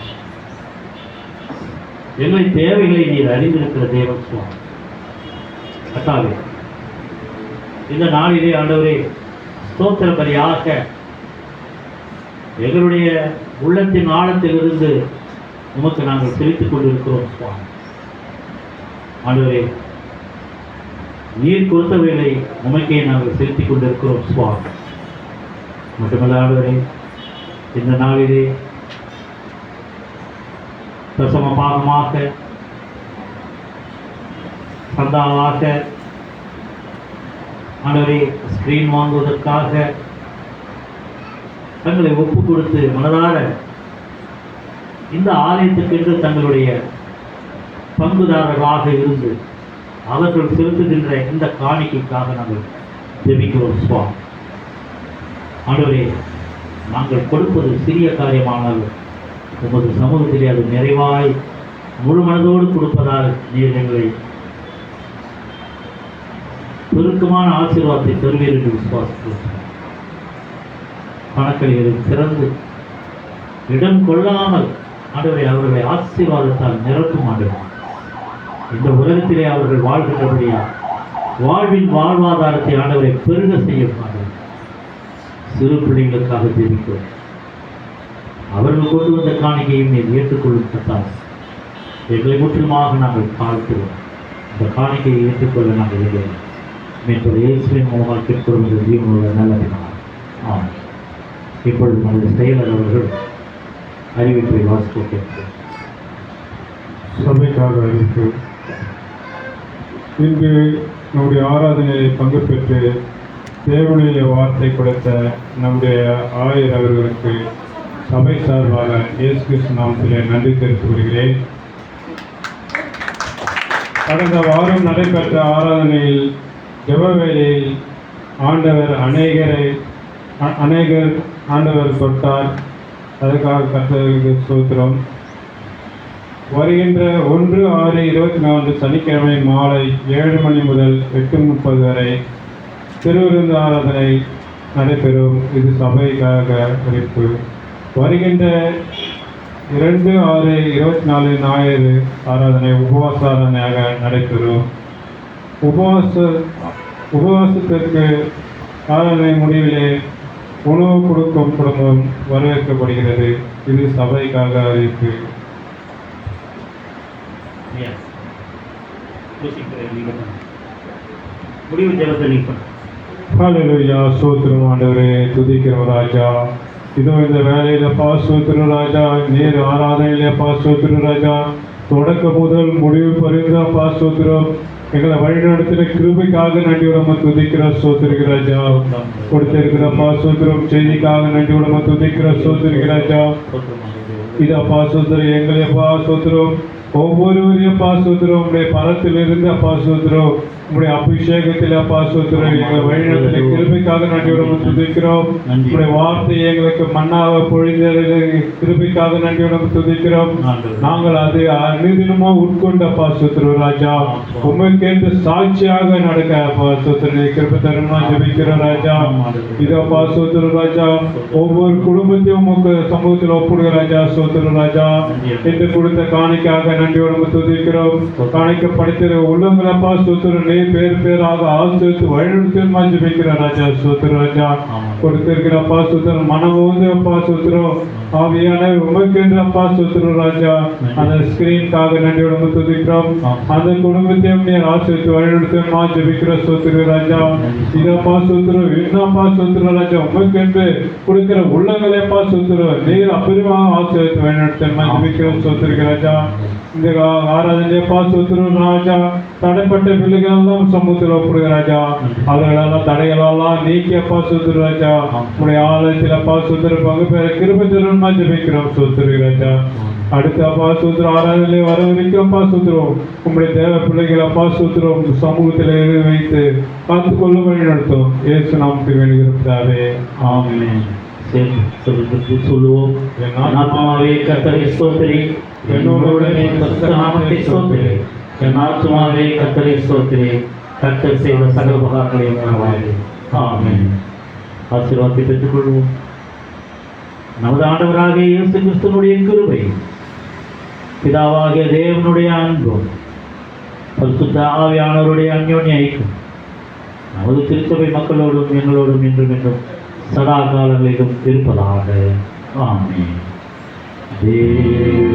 எங்களின் தேவைகளை நீர் அறிந்திருக்கிற தேவன் சுவாமி. கட்டாவே இந்த நாளிலே ஆண்டவரே, ஸ்தோத்திர பலியாக எங்களுடைய உள்ளத்தின் ஆழத்திலிருந்து உமக்கு நாங்கள் செலுத்திக் கொண்டிருக்கிறோம் சுவாமி. ஆண்டவரே, நீர் கொடுத்தவைகளை உமக்கே நாங்கள் செலுத்திக் கொண்டிருக்கிறோம் சுவாமி. மட்டுமல்ல ஆண்டவரே, இந்த நாளிலே பிரசம பாகமாக சந்தாவாக ஆண்டவரே ஸ்கிரீன் வாங்குவதற்காக தங்களை ஒப்பு கொடுத்து மனதார இந்த ஆலயத்துக்கென்று தங்களுடைய பங்குதாரர்களாக இருந்து அவர்கள் செலுத்துகின்ற இந்த காணிக்கைக்காக நாங்கள் ஜெபிக்கிறோம் சுவாமி. ஆண்டவரே, நாங்கள் கொடுப்பது சிறிய காரியமானாலும் உமது சமூகத்திலே அது நிறைவாய் முழு மனதோடு கொடுப்பதால் நீர் எங்களை பெருக்கமான ஆசீர்வாதத்தை தருவீர் என்று விசுவாசிக்கிறோம். கணக்கில் திறந்து இடம் கொள்ளாமல் ஆண்டவரை அவர்களை ஆசீர்வாதத்தால் நிரப்பும் ஆண்டவர். இந்த உலகத்திலே அவர்கள் வாழ்கின்றபடியா வாழ்வின் வாழ்வாதாரத்தை ஆண்டவரை பெருக செய்யும் ஆண்டவர். சிறு பிள்ளைகளுக்காக ஜெபிக்கிறோம். அவர்கள் கொண்டு வந்த காணிக்கையும் நீர் ஏற்றுக்கொள்ளும் கட்டால் எங்களை முற்றிலுமாக நாங்கள் பார்க்கிறோம். இந்த காணிக்கையை ஏற்றுக்கொள்ள நாங்கள் இருக்கிறோம். மேற்போது இயேசுவின் மூலமாக கேட்கிறோம் என்ற ஜீவனோட நல்லதினார். ஆமாம். இப்பொழுது நமது செயலர் அவர்கள் அறிவிப்பை வாசிக்க கேட்கிறோம். சபைக்காக அறிவிப்பு. இன்று நம்முடைய ஆராதனையை பங்கு பெற்று தேவனுடைய வார்த்தை கொடுத்த நம்முடைய ஆயர் அவர்களுக்கு சபை சார்பாக இயேசு கிறிஸ்து நாமத்திலே நன்றி தெரிவித்துக் கொள்கிறேன். கடந்த வாரம் நடைபெற்ற ஆராதனையில் ஜெப வேளையில் ஆண்டவர் அநேகர் ஆண்டவர் தொட்டார். அதற்காக கர்த்தருக்கு ஸ்தோத்திரம். வருகின்ற 1/6/24 சனிக்கிழமை மாலை 7 மணி முதல் 8:30 வரை திருவிருந்து ஆராதனை நடைபெறும். இது சபைக்காக அறிவிப்பு. வருகின்ற 2/6/24 ஞாயிறு ஆராதனை உபவாச ஆராதனையாக நடைபெறும். உபவாசத்திற்கு ஆராதனை முடிவிலே உணவு கொடுக்கும் குடும்பம் வரவேற்கப்படுகிறது. இது சபைக்காக அறிவிப்பு. முடிவு ஜெபத்தை நீக்கம். ஹல்லேலூயா. ஸ்தோத்திரம் ஆண்டவரே, துதிக்கிறோம் ராஜா. இதோ இந்த வேலையில ஸ்தோத்திரம் ராஜா. நேர் ஆராதனையில ஸ்தோத்திரம் ராஜா. தொடக்க முதல் முடிவு பரிந்த ஸ்தோத்திரம். எங்களை வழிநடத்தின கிருபைக்காக நன்றியோட துதிக்கிற ஸ்தோத்திரிக்கிற ராஜா. கொடுத்திருக்கிற ஸ்தோத்திரம் செய்திக்காக நன்றியோட துதிக்கிற ஸ்தோத்திரிக்கிற ராஜா. இது ஸ்தோத்திரம் எங்களை ஸ்தோத்திரம் ஒவ்வொருவரையும் ஸ்தோத்திரம் உங்களுடைய பலத்திலிருந்து ஸ்தோத்திரம் உங்களுடைய அபிஷேகத்தில் ஸ்தோத்திரம் எங்களை வழிநடத்தின கிருபைக்காக நன்றியோட துதிக்கிறோம். உங்களுடைய வார்த்தை எங்களுக்கு மன்னாக பொழிந்த கிருபைக்காக நன்றியோட துதிக்கிறோம். நாங்கள் அது அனுதினமா உட்கொண்ட ஸ்தோத்திரம் ராஜா. உண்மைக்கேற்ற சாட்சியாக நடக்க ஸ்தோத்திரம் கிருபை தருமா ஜெபிக்கிறோம் ராஜா. இதோ ஸ்தோத்திரம் ராஜா. ஒவ்வொரு குடும்பத்தையும் உங்க சமூகத்தில் ஒப்புடுகிற ராஜா. ஸ்தோத்திரம் ராஜா. என்று கொடுத்த காணிக்காக நன்றியோடு துதிக்கிறோம். காணிக்கப்படுத்திற உள்ளங்களப்பா ஸ்தோத்திரம் நீர் பேர் பேராக ஆசிரியத்து வழிநடத்தியமா ஜெபிக்கிற ராஜா. ஸ்தோத்திரம் ராஜா. கொடுத்திருக்கிறப்பா ஸ்தோத்திரம் மனமோந்து ஸ்தோத்திரம் ஆவியான உமக்கென்றப்பா ஸ்தோத்திரம் ராஜா. அந்த ஸ்கிரீனுக்காக நன்றியோடு துதிக்கிறோம். அந்த குடும்பத்தையும் நீர் ஆசிரியத்து வழிநடத்தியமா ஜெபிக்கிற ஸ்தோத்திரம் ராஜா. இதப்பா ஸ்தோத்திரம் என்னப்பா ஸ்தோத்திரம் ராஜா. உமக்கென்று கொடுக்கிற உள்ளங்களப்பா ஸ்தோத்திரம் நீர் அப்பரிமாக ஆசிரியத்து வழிநடத்தியமா ஜெபிக்கிற ஸ்தோத்திரம் ராஜா. இந்த ஆராதனையப்பா சுத்திரம் ராஜா. தடைப்பட்ட பிள்ளைகளெல்லாம் சமூகத்தில் ஒப்புடுங்க ராஜா. அவர்களெல்லாம் தடைகளெல்லாம் நீக்கியப்பா சுத்திரம் ராஜா. உங்களுடைய ஆலயத்திலப்பா சுத்திர பங்கு பெற கிருபை தருணமா ஜெபிக்கிறோம் சுத்திரம் ராஜா. அடுத்த அப்பா சுத்திரம் ஆராதனை வர வரைக்கும் அப்பா சுத்திரம் உங்களுடைய தேவ பிள்ளைகள் அப்பா சுத்திரம் சமூகத்தில் வைத்து காத்துக்கொள்ள வழி நடத்தும். இயேசு நாமத்தில் வேண்டுகிறதாவே ஆமென். சொல்லுவோம். என் ஆத்மாவே கர்த்தரை ஸ்தோத்திரி, என்னோடுடனே பரிசுத்த நாமத்தை ஸ்தோத்திரி. என் ஆத்மாவே கர்த்தரை ஸ்தோத்திரி, கர்த்தர் செய்த சகல உபகாரங்களையும் மறவாதே. ஆமென். ஆசீர்வாதத்தை பெற்றுக்கொள்வோம். நமது ஆண்டவராகிய இயேசு கிறிஸ்துவினுடைய கிருபை, பிதாவாகிய தேவனுடைய அன்பும், பரிசுத்த ஆவியானவருடைய அந்யோன்ய ஐக்கியம் நமது திருச்சபை மக்களோடும் எங்களோடும் என்றும் என்றும் சதா காலங்களிலும் இருப்பதாக. ஆமென். தேவ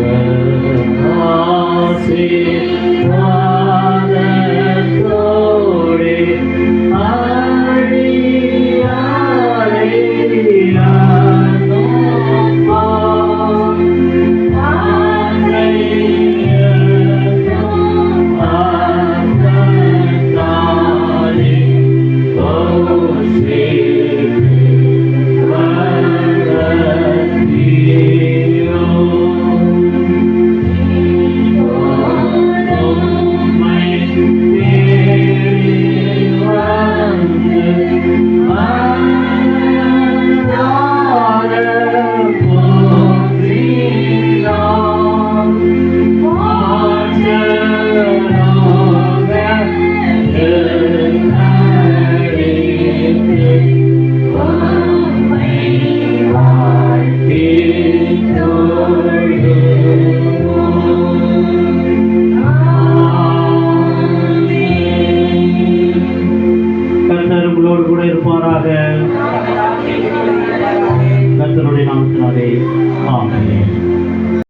கர்த்தர் உங்களோடு கூட இருப்பாராக.